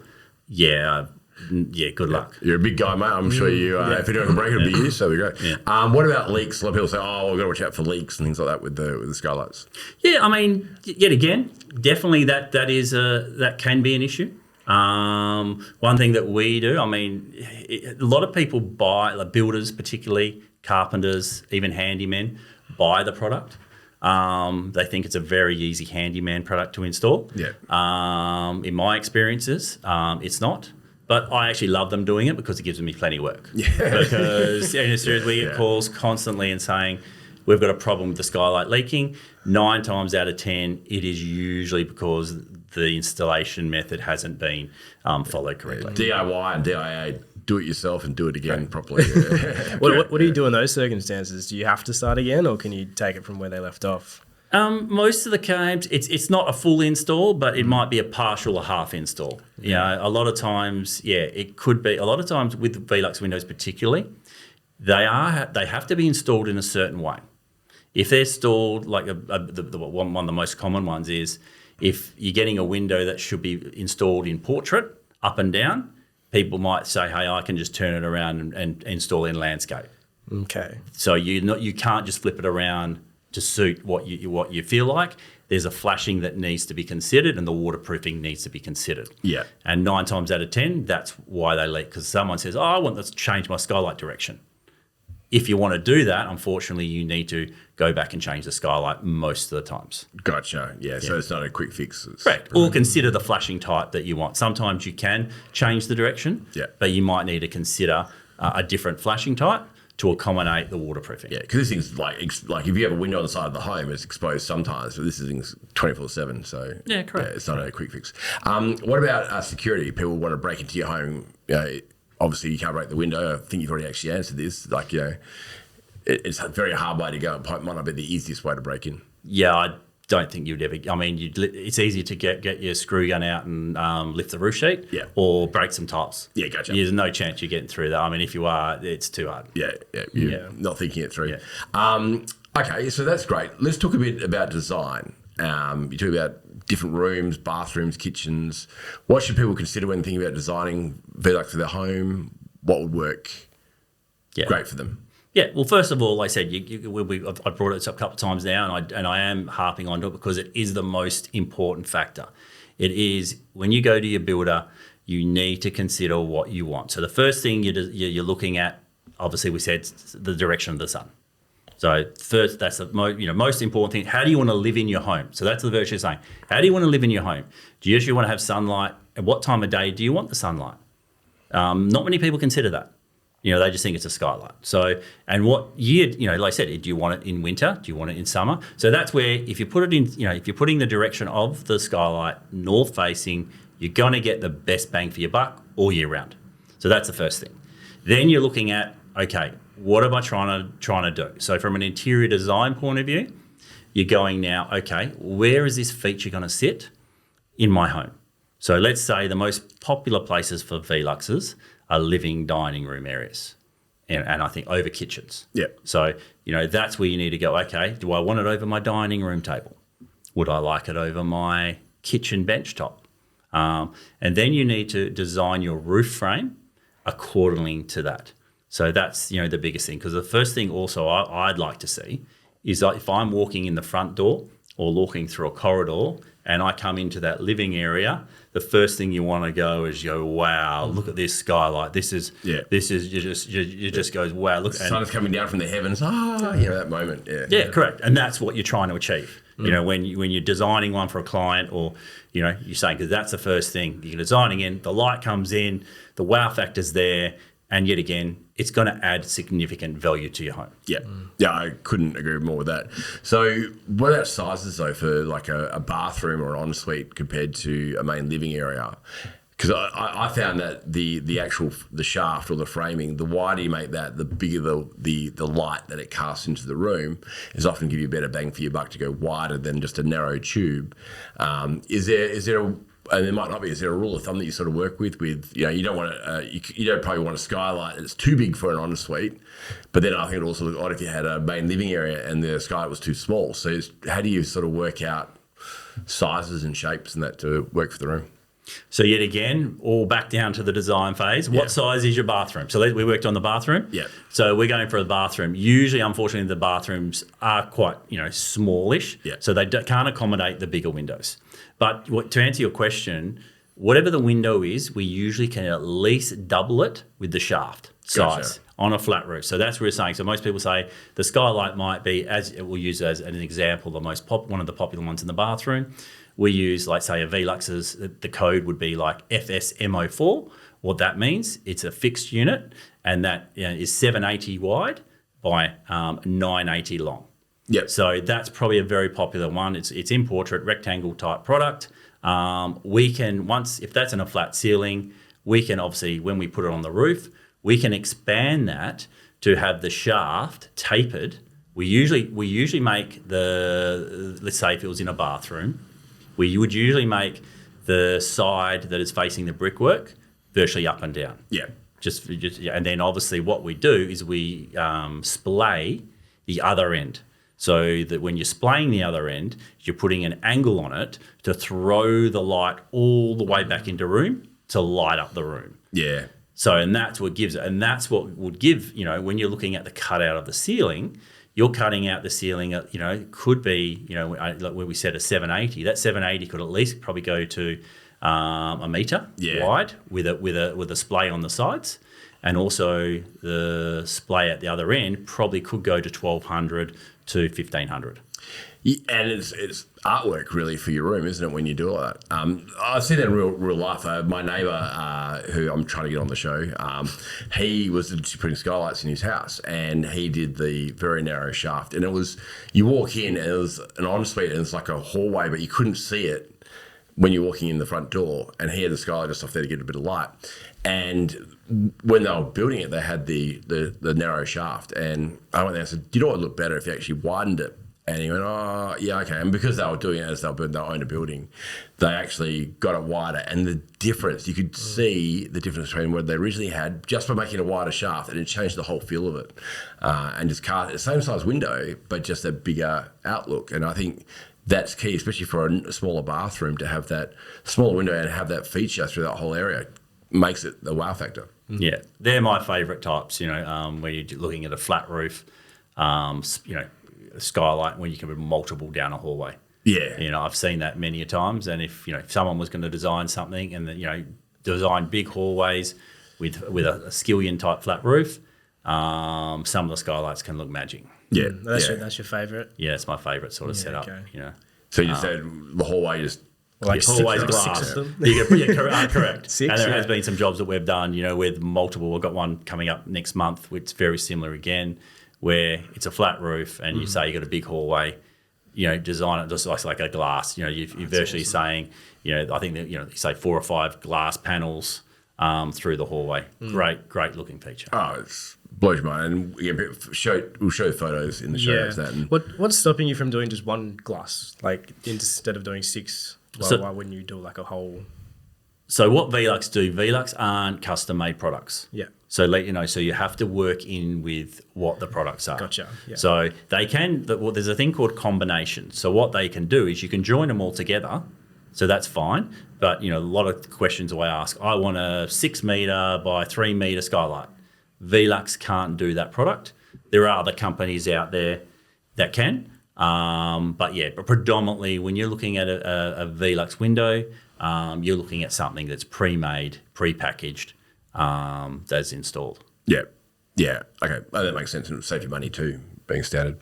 [SPEAKER 3] Good luck.
[SPEAKER 2] You're a big guy, mate. I'm sure you. If anyone can break it, it'll be you. So it'll be great.
[SPEAKER 3] Yeah.
[SPEAKER 2] What about leaks? A lot of people say, "Oh, we've got to watch out for leaks and things like that with the Skylights."
[SPEAKER 3] Yeah, I mean, yet again, definitely that can be an issue. One thing that we do, I mean, a lot of people buy, like builders, particularly carpenters, even handymen, buy the product. They think it's a very easy handyman product to install.
[SPEAKER 2] Yeah.
[SPEAKER 3] In my experiences, it's not. But I actually love them doing it because it gives me plenty of work. Yeah. Because we get calls constantly and saying, we've got a problem with the skylight leaking. 9 times out of 10, it is usually because the installation method hasn't been followed correctly.
[SPEAKER 2] DIY and DIA, do it yourself and do it again properly.
[SPEAKER 4] What do you do in those circumstances? Do you have to start again, or can you take it from where they left off?
[SPEAKER 3] Most of the cabs, it's not a full install, but it might be a partial or half install. A lot of times, it could be. A lot of times with Velux windows particularly, they have to be installed in a certain way. If they're installed, like one of the most common ones is, if you're getting a window that should be installed in portrait, up and down, people might say, hey, I can just turn it around and install in landscape.
[SPEAKER 4] Okay.
[SPEAKER 3] So you can't just flip it around to suit what you feel like. There's a flashing that needs to be considered, and the waterproofing needs to be considered.
[SPEAKER 2] Yeah.
[SPEAKER 3] And 9 times out of 10, that's why they leak, because someone says, I want to change my skylight direction. If you want to do that, unfortunately, you need to go back and change the skylight most of the times.
[SPEAKER 2] Gotcha. Yeah. So it's not a quick fix.
[SPEAKER 3] Correct. Or consider the flashing type that you want. Sometimes you can change the direction, but you might need to consider a different flashing type to accommodate the waterproofing.
[SPEAKER 2] Yeah, because this thing's like if you have a window on the side of the home, it's exposed sometimes, but this thing's 24/7. So
[SPEAKER 3] yeah, correct.
[SPEAKER 2] Yeah, it's not a quick fix. What about security? People want to break into your home. Obviously, you can't break the window. I think you've already actually answered this. It's a very hard way to go. It might not be the easiest way to break in.
[SPEAKER 3] Yeah, I don't think you'd ever. I mean, it's easier to get your screw gun out and lift the roof sheet, or break some tiles.
[SPEAKER 2] Yeah, gotcha.
[SPEAKER 3] There's no chance you're getting through that. I mean, if you are, it's too hard.
[SPEAKER 2] You're not thinking it through.
[SPEAKER 3] Yeah.
[SPEAKER 2] Okay, so that's great. Let's talk a bit about design. You talk about different rooms, bathrooms, kitchens. What should people consider when thinking about designing Velux for their home? What would work great for them?
[SPEAKER 3] Yeah, well, first of all, like I said, I've brought it up a couple of times now, and I am harping on it because it is the most important factor. It is, when you go to your builder, you need to consider what you want. So the first thing you're looking at, obviously we said, the direction of the sun. So first, that's the most important thing. How do you want to live in your home? So that's the verse you're saying. How do you want to live in your home? Do you actually want to have sunlight? At what time of day do you want the sunlight? Not many people consider that. They just think it's a skylight. So, and what year, like I said, do you want it in winter? Do you want it in summer? So that's where if you put it in, if you're putting the direction of the skylight north facing, you're going to get the best bang for your buck all year round. So that's the first thing. Then you're looking at, okay, what am I trying to do? So from an interior design point of view, you're going now, okay, where is this feature going to sit in my home? So let's say the most popular places for Veluxes are living dining room areas and I think over kitchens.
[SPEAKER 2] Yeah.
[SPEAKER 3] So, that's where you need to go, okay, do I want it over my dining room table? Would I like it over my kitchen bench top? And then you need to design your roof frame accordingly to that. So that's, the biggest thing. Because the first thing also I'd like to see is that if I'm walking in the front door or walking through a corridor and I come into that living area, the first thing you want to go is wow, look at this skylight. This is you just goes, wow, look.
[SPEAKER 2] The sun is coming down from the heavens. That moment.
[SPEAKER 3] Yeah, correct. And that's what you're trying to achieve. When you're designing one for a client or, you're saying, because that's the first thing. You're designing in, the light comes in, the wow factor's there, and yet again, it's going to add significant value to your home.
[SPEAKER 2] Yeah. Yeah, I couldn't agree more with that. So what about sizes, though, for like a bathroom or an ensuite compared to a main living area? Because I found that the shaft or the framing, the wider you make that, the bigger the light that it casts into the room is often give you a better bang for your buck to go wider than just a narrow tube. Is there and there might not be. Is there a rule of thumb that you sort of work with? You don't want you don't probably want a skylight that's too big for an ensuite, but then I think it also look odd if you had a main living area and the skylight was too small. So how do you sort of work out sizes and shapes and that to work for the room?
[SPEAKER 3] So yet again, all back down to the design phase. What size is your bathroom? So we worked on the bathroom.
[SPEAKER 2] Yeah.
[SPEAKER 3] So we're going for the bathroom. Usually, unfortunately, the bathrooms are quite smallish.
[SPEAKER 2] Yeah.
[SPEAKER 3] So they can't accommodate the bigger windows. But to answer your question, whatever the window is, we usually can at least double it with the shaft size on a flat roof. So that's what we're saying. So most people say the skylight might be, as we'll use as an example, one of the popular ones in the bathroom. We use, like, say, a Velux's, the code would be like FSMO4. What that means, it's a fixed unit, and that is 780 wide by 980 long.
[SPEAKER 2] Yep.
[SPEAKER 3] So that's probably a very popular one. It's in portrait, rectangle type product. We can, if that's in a flat ceiling, we can obviously, when we put it on the roof, we can expand that to have the shaft tapered. We usually make let's say if it was in a bathroom, we would usually make the side that is facing the brickwork virtually up and down.
[SPEAKER 2] Yeah.
[SPEAKER 3] And then obviously what we do is we splay the other end. So that when you're splaying the other end, you're putting an angle on it to throw the light all the way back into room to light up the room.
[SPEAKER 2] Yeah.
[SPEAKER 3] So, and that's what gives it. And that's what would give, when you're looking at the cutout of the ceiling, you're cutting out the ceiling at, could be, like where we said a 780. That 780 could at least probably go to a metre wide with a splay on the sides. And also the splay at the other end probably could go to 1200 to 1500.
[SPEAKER 2] Yeah, and it's artwork really for your room, isn't it, when you do all that? I see that in real life. My neighbour, who I'm trying to get on the show, he was putting skylights in his house, and he did the very narrow shaft. And it was, you walk in and it was an ensuite and it's like a hallway, but you couldn't see it when you're walking in the front door. And he had the skylight just off there to get a bit of light. And when they were building it, they had the narrow shaft. And I went there and said, do you know what would look better if you actually widened it? And he went, oh, yeah, okay. And because they were doing it as they were building their own building, they actually got it wider. And the difference, you could see the difference between what they originally had just by making a wider shaft, and it changed the whole feel of it. And just cast the same size window, but just a bigger outlook. And I think that's key, especially for a smaller bathroom, to have that smaller window and have that feature through that whole area. Makes it the wow factor.
[SPEAKER 3] Yeah, they're my favourite types, where you're looking at a flat roof, a skylight where you can put multiple down a hallway.
[SPEAKER 2] Yeah.
[SPEAKER 3] I've seen that many a times, and if someone was going to design something and design big hallways with a skillion type flat roof, some of the skylights can look magic.
[SPEAKER 2] Yeah.
[SPEAKER 4] That's your favourite?
[SPEAKER 3] Yeah, it's my favourite sort of setup.
[SPEAKER 4] Okay.
[SPEAKER 2] So you said the hallway just
[SPEAKER 4] Like
[SPEAKER 3] Hallways
[SPEAKER 4] six
[SPEAKER 3] glass.
[SPEAKER 4] of them.
[SPEAKER 3] Correct.
[SPEAKER 4] Six,
[SPEAKER 3] And there
[SPEAKER 4] yeah.
[SPEAKER 3] has been some jobs that we've done, with multiple. We've got one coming up next month, which is very similar again, where it's a flat roof and you say you got a big hallway, design it just like a glass. You're virtually saying, I think that, you say 4 or 5 glass panels through the hallway. Great looking feature.
[SPEAKER 2] Oh, it blows my mind. And we'll show photos in the show notes. That and
[SPEAKER 4] What's stopping you from doing just one glass, like instead of doing 6? Why wouldn't you do like a whole?
[SPEAKER 3] So what Velux do? Velux aren't custom made products.
[SPEAKER 4] Yeah.
[SPEAKER 3] So so you have to work in with what the products are.
[SPEAKER 4] Gotcha. Yeah.
[SPEAKER 3] So they can. There's a thing called combination. So what they can do is you can join them all together. So that's fine. But a lot of questions I ask. I want a 6 meter by 3 meter skylight. Velux can't do that product. There are other companies out there that can. But predominantly when you're looking at a Velux window, you're looking at something that's pre-made, pre-packaged, that's installed.
[SPEAKER 2] Yeah. Okay, well, that makes sense, and it'll save you money too, being standard.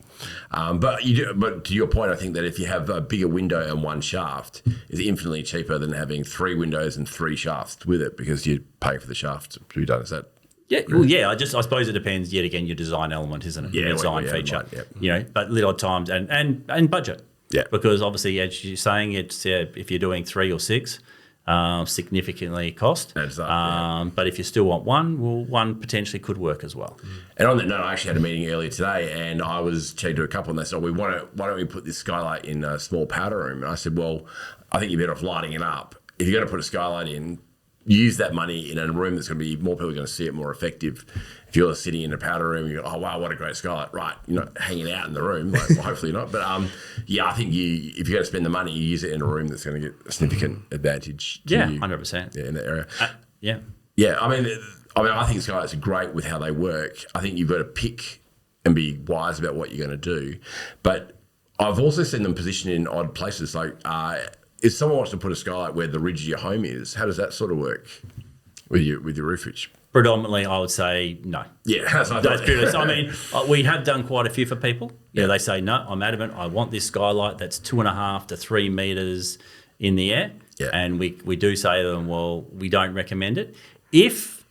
[SPEAKER 2] But to your point, I think that if you have a bigger window and one shaft, is infinitely cheaper than having 3 windows and 3 shafts with it, because you're paying for the shafts to be done. Is that?
[SPEAKER 3] Yeah, well, I suppose it depends. Yet again, your design element, isn't it? Your design feature. But little times and budget.
[SPEAKER 2] Yeah.
[SPEAKER 3] Because obviously, as you're saying, it's if you're doing 3 or 6, significantly cost.
[SPEAKER 2] Adds up,
[SPEAKER 3] But if you still want one potentially could work as well.
[SPEAKER 2] And on that note, I actually had a meeting earlier today, and I was chatting to a couple, and they said, why don't we put this skylight in a small powder room? And I said, well, I think you're better off lighting it up. If you're going to put a skylight in, use that money in a room that's going to be more people are going to see it more effective. If you're sitting in a powder room, you go, oh wow, what a great skylight! Right, you're not hanging out in the room. Well, hopefully not. But I think if you're going to spend the money, you use it in a room that's going to get a significant advantage. To you.
[SPEAKER 3] 100%.
[SPEAKER 2] Yeah, in that area.
[SPEAKER 3] Yeah.
[SPEAKER 2] I mean, I think skylights are great with how they work. I think you've got to pick and be wise about what you're going to do. But I've also seen them positioned in odd places, like. If someone wants to put a skylight where the ridge of your home is, how does that sort of work with your roofage?
[SPEAKER 3] Predominantly, I would say no.
[SPEAKER 2] Yeah, that's
[SPEAKER 3] purely. I mean, we have done quite a few for people. They say, no, I'm adamant. I want this skylight that's 2.5 to 3 meters in the air.
[SPEAKER 2] Yeah.
[SPEAKER 3] And we do say to them, well, we don't recommend it. If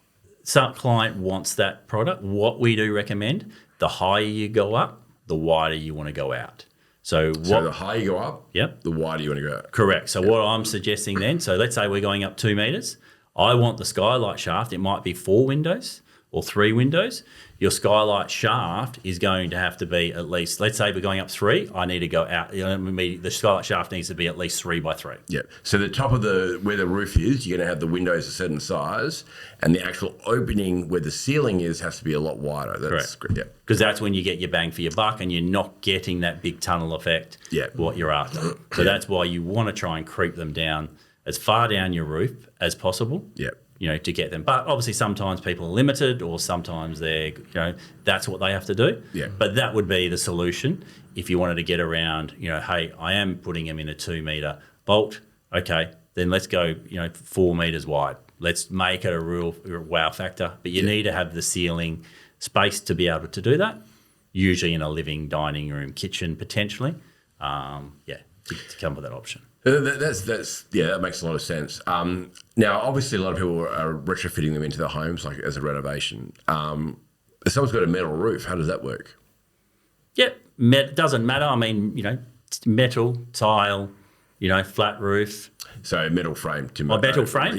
[SPEAKER 3] some client wants that product, what we do recommend, the higher you go up, the wider you want to go out. So
[SPEAKER 2] the higher you go up, the wider you want to go out.
[SPEAKER 3] Correct. So what I'm suggesting then, so let's say we're going up 2 meters. I want the skylight shaft. It might be 4 windows or 3 windows. Your skylight shaft is going to have to be at least, let's say we're going up 3. I need to go out. The skylight shaft needs to be at least 3 by 3.
[SPEAKER 2] Yeah. So the top of where the roof is, you're going to have the windows a certain size, and the actual opening where the ceiling is has to be a lot wider. That's
[SPEAKER 3] correct.
[SPEAKER 2] Yeah.
[SPEAKER 3] Because that's when you get your bang for your buck, and you're not getting that big tunnel effect.
[SPEAKER 2] Yeah.
[SPEAKER 3] What you're after. So that's why you want to try and creep them down as far down your roof as possible.
[SPEAKER 2] Yeah.
[SPEAKER 3] To get them. But obviously sometimes people are limited, or sometimes they're, that's what they have to do.
[SPEAKER 2] Yeah.
[SPEAKER 3] But that would be the solution if you wanted to get around, hey, I am putting them in a 2 meter bolt. Okay, then let's go, 4 meters wide. Let's make it a real wow factor. But you need to have the ceiling space to be able to do that, usually in a living, dining room, kitchen potentially. To come with that option.
[SPEAKER 2] That makes a lot of sense. Now, obviously, a lot of people are retrofitting them into their homes, like as a renovation. If someone's got a metal roof, how does that work?
[SPEAKER 3] Yep, doesn't matter. I mean, metal, tile, flat roof.
[SPEAKER 2] So metal frame timber.
[SPEAKER 3] Oh, metal frame.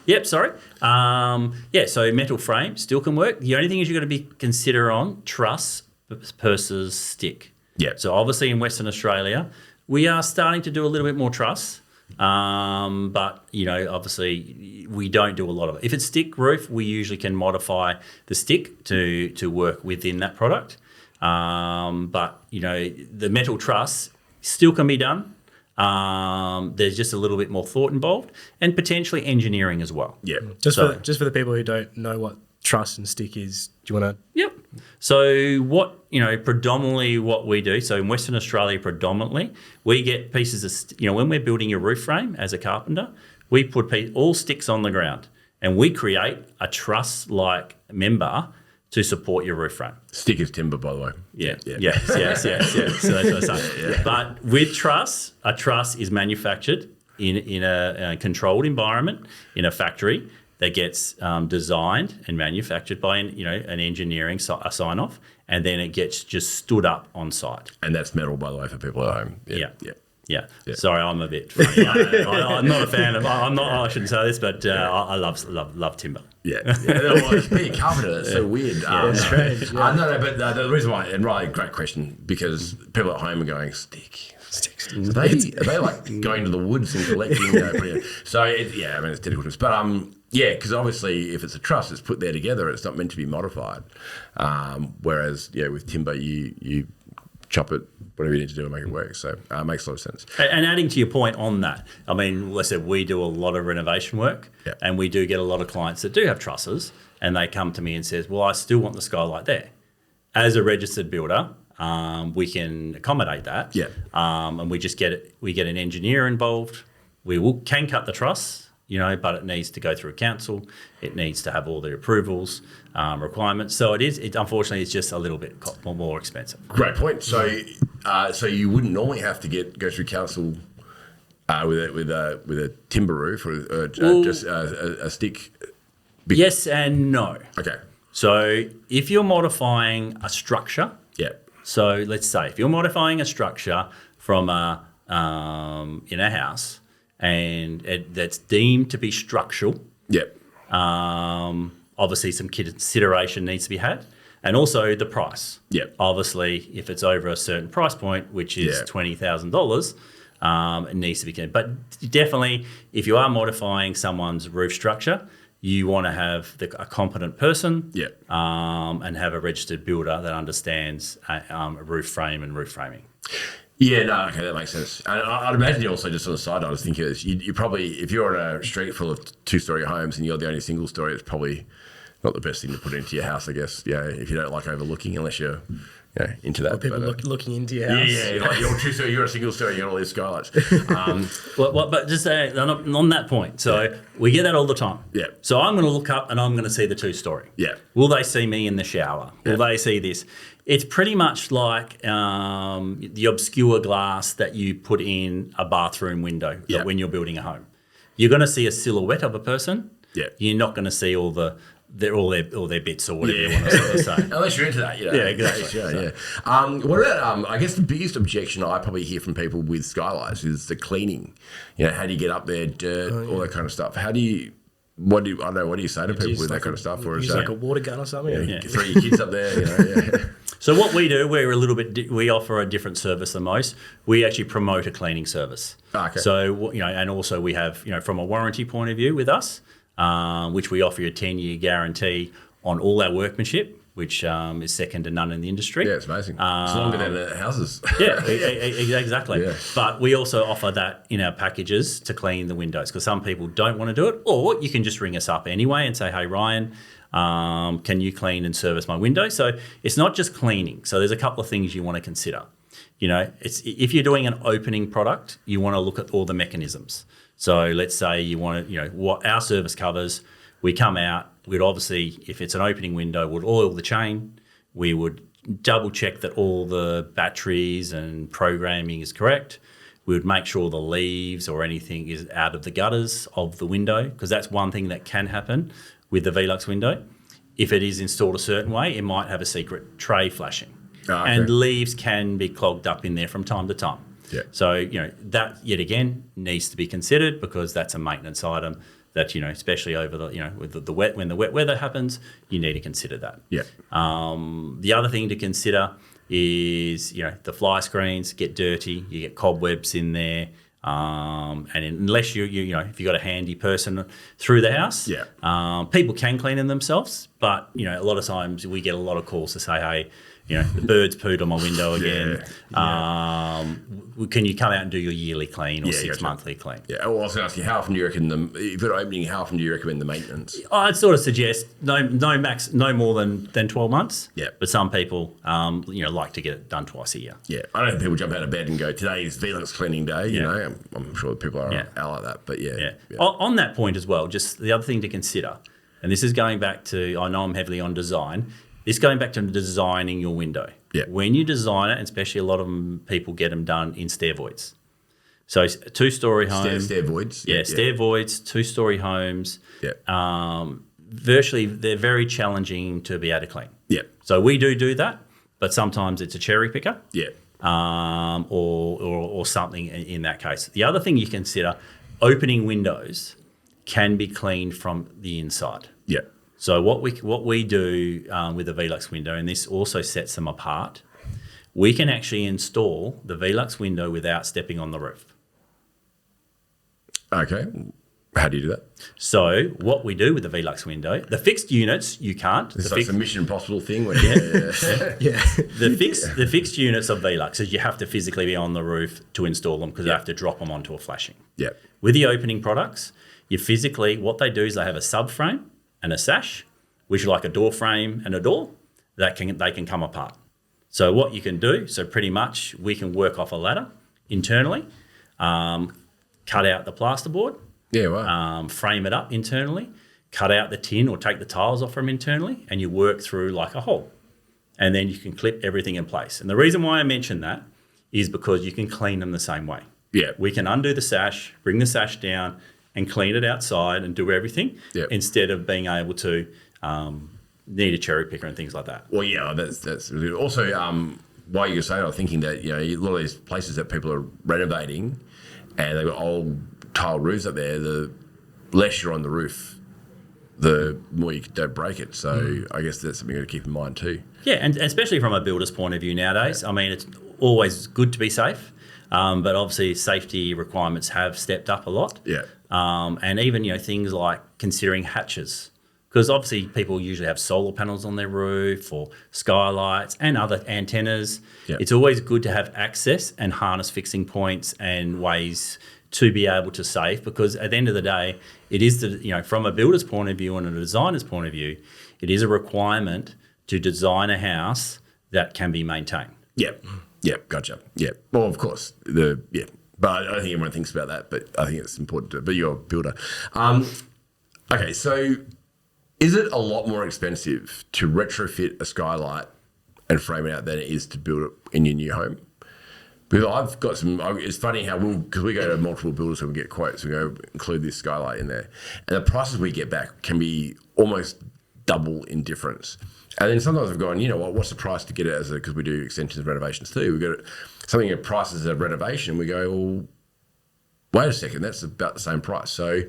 [SPEAKER 3] Yep, sorry. So metal frame still can work. The only thing is you've got to be consider on truss versus stick.
[SPEAKER 2] Yeah.
[SPEAKER 3] So obviously in Western Australia, we are starting to do a little bit more truss. But obviously we don't do a lot of it. If it's stick roof, we usually can modify the stick to work within that product. But the metal truss still can be done. There's just a little bit more thought involved, and potentially engineering as well.
[SPEAKER 2] Yeah.
[SPEAKER 4] Just for the people who don't know what truss and stick is, do you want to?
[SPEAKER 3] Yep. So predominantly what we do, so in Western Australia predominantly, we get pieces of, when we're building a roof frame as a carpenter, we put all sticks on the ground and we create a truss-like member to support your roof frame.
[SPEAKER 2] Stick is timber, by the way.
[SPEAKER 3] Yeah. Yes. So that's what I say. Yeah. But with truss, a truss is manufactured in a controlled environment in a factory that gets designed and manufactured by an engineering sign off, and then it gets just stood up on site.
[SPEAKER 2] And that's metal, by the way, for people at home.
[SPEAKER 3] Yeah. Sorry, I'm a bit funny. I'm not a fan of. I'm not. I shouldn't say this, but I love timber.
[SPEAKER 2] Yeah. Well, it's being carpenter. It's so weird.
[SPEAKER 4] It's strange. Yeah.
[SPEAKER 2] No, but the reason why, and Riley, great question, because people at home are going, sticks. Are they like going to the woods and collecting? So it's difficult. But because obviously if it's a truss, it's put there together. It's not meant to be modified. Whereas with timber, you chop it, whatever you need to do to make it work. So it makes a lot of sense.
[SPEAKER 3] And adding to your point on that, I mean, let's say we do a lot of renovation work, and we do get a lot of clients that do have trusses, and they come to me and says, well, I still want the skylight there. As a registered builder, we can accommodate that. And we just get it. We get an engineer involved. We can cut the truss, but it needs to go through council. It needs to have all the approvals, requirements. So unfortunately, it's just a little bit more expensive.
[SPEAKER 2] Great point. So you wouldn't normally have to go through council with a timber roof or just a stick.
[SPEAKER 3] Yes and no.
[SPEAKER 2] Okay.
[SPEAKER 3] So if you're modifying a structure. So let's say if you're modifying a structure from in a house and that's deemed to be structural, obviously some consideration needs to be had, and also the price. Obviously, if it's over a certain price point, which is $20,000, it needs to be. But definitely, if you are modifying someone's roof structure, you want to have a competent person and have a registered builder that understands roof frame and roof framing.
[SPEAKER 2] Okay, that makes sense. And I'd imagine you also, just on the side, I was thinking of this, you probably, if you're on a street full of two-story homes and you're the only single story, it's probably not the best thing to put into your house, I guess, if you don't like overlooking, unless you're into that.
[SPEAKER 4] Or people looking into your house.
[SPEAKER 2] Like you're a single story, you got all these skylights.
[SPEAKER 3] But just on that point, so we get that all the time. So I'm going to look up and I'm going to see the two-story. Will they see me in the shower? Will they see this? It's pretty much like the obscure glass that you put in a bathroom window when you're building a home. You're going to see a silhouette of a person. You're not going to see all their bits or whatever you want to sort of say.
[SPEAKER 2] Unless you're into that,
[SPEAKER 3] exactly.
[SPEAKER 2] What about, I guess the biggest objection I probably hear from people with skylights is the cleaning. How do you get up there, dirt, all that kind of stuff. What do you say to people with that kind of stuff? Or is that
[SPEAKER 4] like a water gun or something?
[SPEAKER 2] Throw your kids up there,
[SPEAKER 3] So what we do, we offer a different service than most. We actually promote a cleaning service.
[SPEAKER 2] Okay.
[SPEAKER 3] So, and also we have, from a warranty point of view with us, which we offer you a 10-year guarantee on all our workmanship, which is second to none in the industry.
[SPEAKER 2] Yeah, it's amazing. It's longer than the houses.
[SPEAKER 3] Exactly. Yeah. But we also offer that in our packages to clean the windows, because some people don't want to do it, or you can just ring us up anyway and say, hey, Ryan, can you clean and service my window? So it's not just cleaning. So there's a couple of things you want to consider. If you're doing an opening product, you want to look at all the mechanisms. So let's say you want to, what our service covers, we come out, we'd obviously, if it's an opening window, would oil the chain. We would double check that all the batteries and programming is correct. We would make sure the leaves or anything is out of the gutters of the window, because that's one thing that can happen with the Velux window. If it is installed a certain way, it might have a secret tray flashing. And leaves can be clogged up in there from time to time. So, that yet again needs to be considered, because that's a maintenance item that, especially over with the wet, when the wet weather happens, you need to consider that. The other thing to consider is, the fly screens get dirty, you get cobwebs in there. And unless if you've got a handy person through the house, people can clean them themselves. But, a lot of times we get a lot of calls to say, hey, the birds pooed on my window again. Can you come out and do your yearly clean or 6 monthly clean? Well,
[SPEAKER 2] I was going to ask you, how often do you reckon if you're opening, how often do you recommend the maintenance?
[SPEAKER 3] I'd sort of suggest no more than 12 months. But some people, like to get it done twice a year.
[SPEAKER 2] I don't think people jump out of bed and go, today is Velux cleaning day. I'm sure people are like that. But
[SPEAKER 3] On that point as well, just the other thing to consider, and this is going back to, I know I'm heavily on design. It's going back to designing your window. When you design it, and especially a lot of people get them done in stair voids. So it's a 2-story home.
[SPEAKER 2] Stair voids.
[SPEAKER 3] Yeah, stair voids, 2-story homes.
[SPEAKER 2] Yeah.
[SPEAKER 3] Virtually, they're very challenging to be able to clean.
[SPEAKER 2] Yeah.
[SPEAKER 3] So we do that, but sometimes it's a cherry picker.
[SPEAKER 2] Yeah.
[SPEAKER 3] Or something in that case. The other thing you consider, opening windows can be cleaned from the inside.
[SPEAKER 2] Yeah.
[SPEAKER 3] So what we do with the Velux window, and this also sets them apart, we can actually install the Velux window without stepping on the roof.
[SPEAKER 2] Okay. How do you do that?
[SPEAKER 3] So what we do with the Velux window, the fixed units you can't.
[SPEAKER 2] It's like a Mission Impossible thing. Where,
[SPEAKER 4] Yeah.
[SPEAKER 3] The fixed units of Velux is you have to physically be on the roof to install them because you have to drop them onto a flashing.
[SPEAKER 2] Yeah.
[SPEAKER 3] With the opening products, you physically, what they do is they have a subframe and a sash, which are like a door frame and a door, they can come apart. So what you can do, so pretty much we can work off a ladder internally, cut out the plasterboard,
[SPEAKER 2] Yeah, wow.
[SPEAKER 3] frame it up internally, cut out the tin or take the tiles off from internally, and you work through like a hole. And then you can clip everything in place. And the reason why I mention that is because you can clean them the same way.
[SPEAKER 2] Yeah.
[SPEAKER 3] We can undo the sash, bring the sash down, and clean it outside and do everything instead of being able to need a cherry picker and things like that.
[SPEAKER 2] Well, yeah, that's really good. Also, while you were saying, I was thinking that, a lot of these places that people are renovating and they've got old tile roofs up there, the less you're on the roof, the more you don't break it. So I guess that's something to keep in mind too.
[SPEAKER 3] Yeah, and especially from a builder's point of view nowadays. I mean, it's always good to be safe, but obviously safety requirements have stepped up a lot.
[SPEAKER 2] Yeah.
[SPEAKER 3] And even, things like considering hatches. Because obviously people usually have solar panels on their roof or skylights and other antennas.
[SPEAKER 2] Yeah.
[SPEAKER 3] It's always good to have access and harness fixing points and ways to be able to save, because at the end of the day, it is from a builder's point of view and a designer's point of view, it is a requirement to design a house that can be maintained.
[SPEAKER 2] Yep. Yep. Gotcha. Yep. Well, of course. But I don't think everyone thinks about that. But I think it's important to. But you're a builder. Okay. So, is it a lot more expensive to retrofit a skylight and frame it out than it is to build it in your new home? Because I've got some. It's funny how because we go to multiple builders and we get quotes. We go include this skylight in there, and the prices we get back can be almost double in difference. And then sometimes I've gone, what's the price to get it because we do extensions and renovations too. We got something that prices a renovation. We go, well, wait a second, that's about the same price. So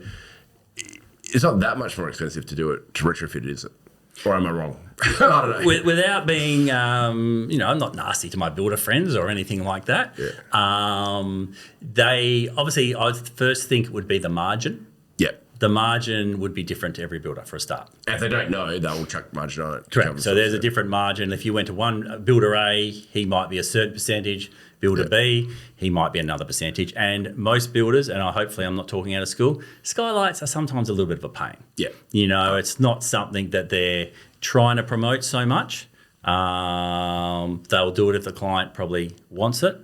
[SPEAKER 2] it's not that much more expensive to do it to retrofit it, is it? Or am I wrong? I don't know.
[SPEAKER 3] Without being, I'm not nasty to my builder friends or anything like that.
[SPEAKER 2] Yeah.
[SPEAKER 3] They obviously, I first think it would be the margin.
[SPEAKER 2] Yeah.
[SPEAKER 3] The margin would be different to every builder for a start.
[SPEAKER 2] And if they don't know, they'll chuck margin on it.
[SPEAKER 3] Correct. So there's a different margin. If you went to one builder A, he might be a certain percentage. Builder B, he might be another percentage. And most builders, and hopefully I'm not talking out of school, skylights are sometimes a little bit of a pain.
[SPEAKER 2] Yeah.
[SPEAKER 3] It's not something that they're trying to promote so much. They'll do it if the client probably wants it.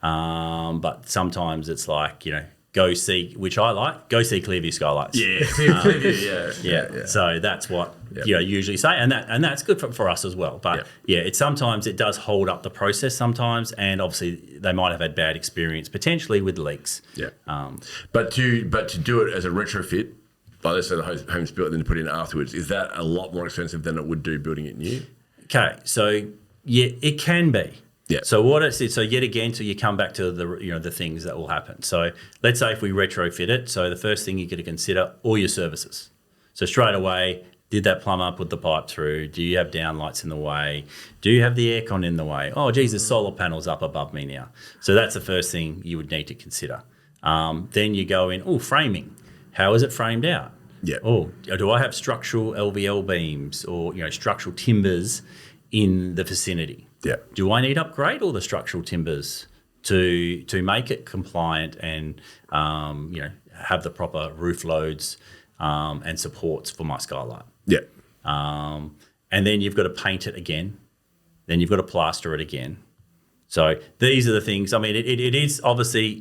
[SPEAKER 3] But sometimes it's like, go see, which I like, go see Clearview Skylights.
[SPEAKER 2] Yeah, Clearview,
[SPEAKER 3] yeah. So that's what usually say, and that's good for us as well. But sometimes it does hold up the process sometimes, and obviously they might have had bad experience potentially with leaks.
[SPEAKER 2] Yeah. But to do it as a retrofit, like let's say the home's built and then put in afterwards, is that a lot more expensive than it would do building it new?
[SPEAKER 3] Okay, so it can be.
[SPEAKER 2] Yeah.
[SPEAKER 3] So what it is, so yet again, so you come back to the things that will happen. So let's say if we retrofit it, so the first thing you got to consider all your services. So straight away, did that plumber put the pipe through? Do you have downlights in the way? Do you have the aircon in the way? Oh, geez, there's solar panels up above me now. So that's the first thing you would need to consider. Then you go in, framing. How is it framed out?
[SPEAKER 2] Yeah.
[SPEAKER 3] Do I have structural LVL beams or structural timbers in the vicinity?
[SPEAKER 2] Yeah.
[SPEAKER 3] Do I need to upgrade all the structural timbers to make it compliant and have the proper roof loads and supports for my skylight?
[SPEAKER 2] Yeah.
[SPEAKER 3] And then you've got to paint it again. Then you've got to plaster it again. So these are the things. I mean, it is obviously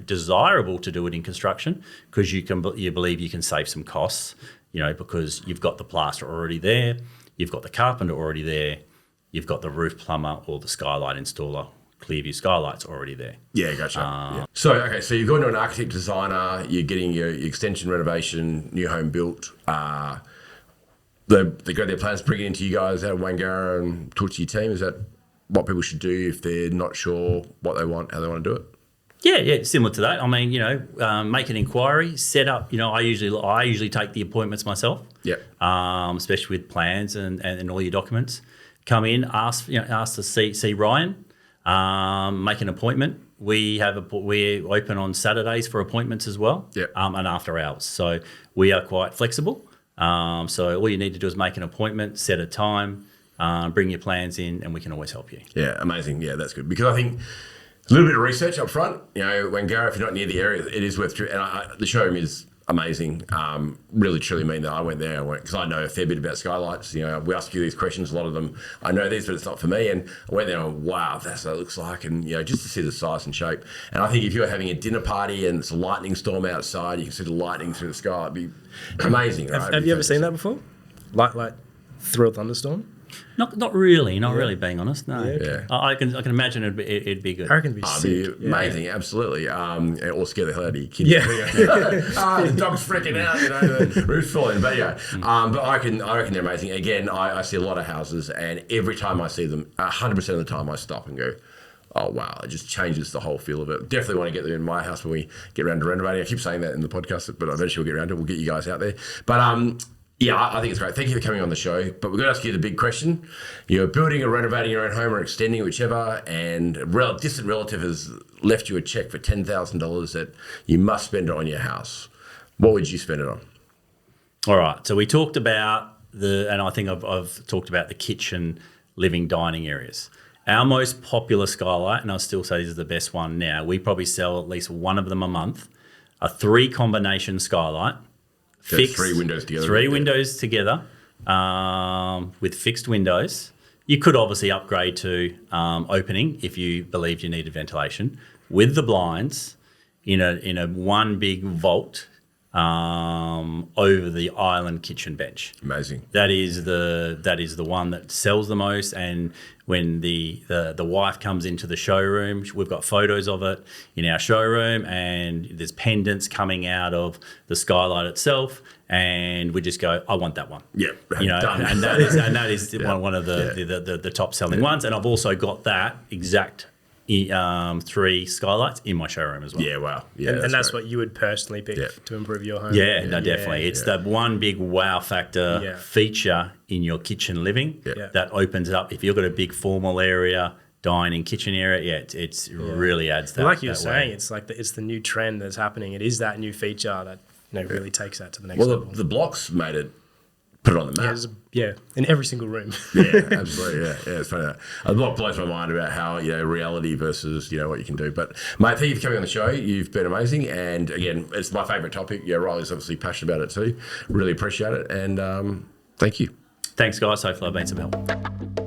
[SPEAKER 3] desirable to do it in construction because you believe you can save some costs. Because you've got the plaster already there, you've got the carpenter already there. You've got the roof plumber or the skylight installer Clearview Skylights already there.
[SPEAKER 2] Yeah, gotcha. Yeah. So, okay, so you're going to an architect designer, you're getting your extension renovation, new home built. They got their plans, bring it into you guys out of Wangara and talk to your team. Is that what people should do if they're not sure what they want, how they want to do it?
[SPEAKER 3] Yeah, similar to that. I mean, make an inquiry, set up. I usually take the appointments myself.
[SPEAKER 2] Yeah.
[SPEAKER 3] Especially with plans and all your documents. Come in, ask to see Ryan, make an appointment. We're open on Saturdays for appointments as well.
[SPEAKER 2] Yeah.
[SPEAKER 3] And after hours, so we are quite flexible. So all you need to do is make an appointment, set a time, bring your plans in, and we can always help you.
[SPEAKER 2] Yeah, amazing. Yeah, that's good. Because I think a little bit of research up front, Wangara, if you're not near the area, it is worth, and the showroom is amazing. Really, truly mean that I went there because I know a fair bit about Skylights. We ask you these questions, a lot of them, I know these, but it's not for me. And I went there and went, wow, that's what it looks like. And, just to see the size and shape. And I think if you're having a dinner party and it's a lightning storm outside, you can see the lightning through the sky, it'd be amazing, right?
[SPEAKER 4] Have you ever seen that before? Like through a thunderstorm?
[SPEAKER 3] Not really, being honest. No,
[SPEAKER 2] Yeah.
[SPEAKER 3] I can imagine it'd be good.
[SPEAKER 4] I reckon it'd be sick.
[SPEAKER 2] Amazing, absolutely. Or scare the hell out of your kids.
[SPEAKER 4] Yeah.
[SPEAKER 2] The dog's freaking out, the roof's falling. But yeah, but I reckon they're amazing. Again, I see a lot of houses, and every time I see them, 100% of the time I stop and go, oh wow, it just changes the whole feel of it. Definitely want to get them in my house when we get around to renovating. I keep saying that in the podcast, but eventually we'll get around to it. We'll get you guys out there. But yeah, I think it's great. Thank you for coming on the show. But we're going to ask you the big question. You're building or renovating your own home or extending, whichever, and a distant relative has left you a check for $10,000 that you must spend it on your house. What would you spend it on?
[SPEAKER 3] All right. So we talked about and I think I've talked about the kitchen, living, dining areas. Our most popular Skylight, and I'll still say this is the best one now, we probably sell at least one of them a month, a 3-combination Skylight.
[SPEAKER 2] Fixed, 3 windows together.
[SPEAKER 3] 3 windows together with fixed windows. You could obviously upgrade to opening if you believed you needed ventilation. With the blinds in a one big vault over the island kitchen bench.
[SPEAKER 2] Amazing.
[SPEAKER 3] That is the one that sells the most. And when the wife comes into the showroom, we've got photos of it in our showroom, and there's pendants coming out of the Skylight itself, and we just go, I want that one.
[SPEAKER 2] Yeah,
[SPEAKER 3] done. and that is one of the top selling ones. And I've also got that exact 3 Skylights in my showroom as well.
[SPEAKER 2] Yeah, wow. Yeah,
[SPEAKER 4] and that's what you would personally pick to improve your home.
[SPEAKER 3] Yeah, definitely. It's that one big wow factor feature in your kitchen living that opens up. If you've got a big formal area, dining, kitchen area, it's really adds that.
[SPEAKER 4] And like you were saying, it's like it's the new trend that's happening. It is that new feature that really takes that to the next level.
[SPEAKER 2] The blocks made it. Put it on the map.
[SPEAKER 4] Yeah, in every single room.
[SPEAKER 2] Yeah, absolutely. Yeah, it's funny. A lot blows my mind about how reality versus what you can do. But mate, thank you for coming on the show. You've been amazing, and again, it's my favourite topic. Yeah, Riley's obviously passionate about it too. Really appreciate it, and thank you.
[SPEAKER 3] Thanks, guys. Hopefully, I've been some help.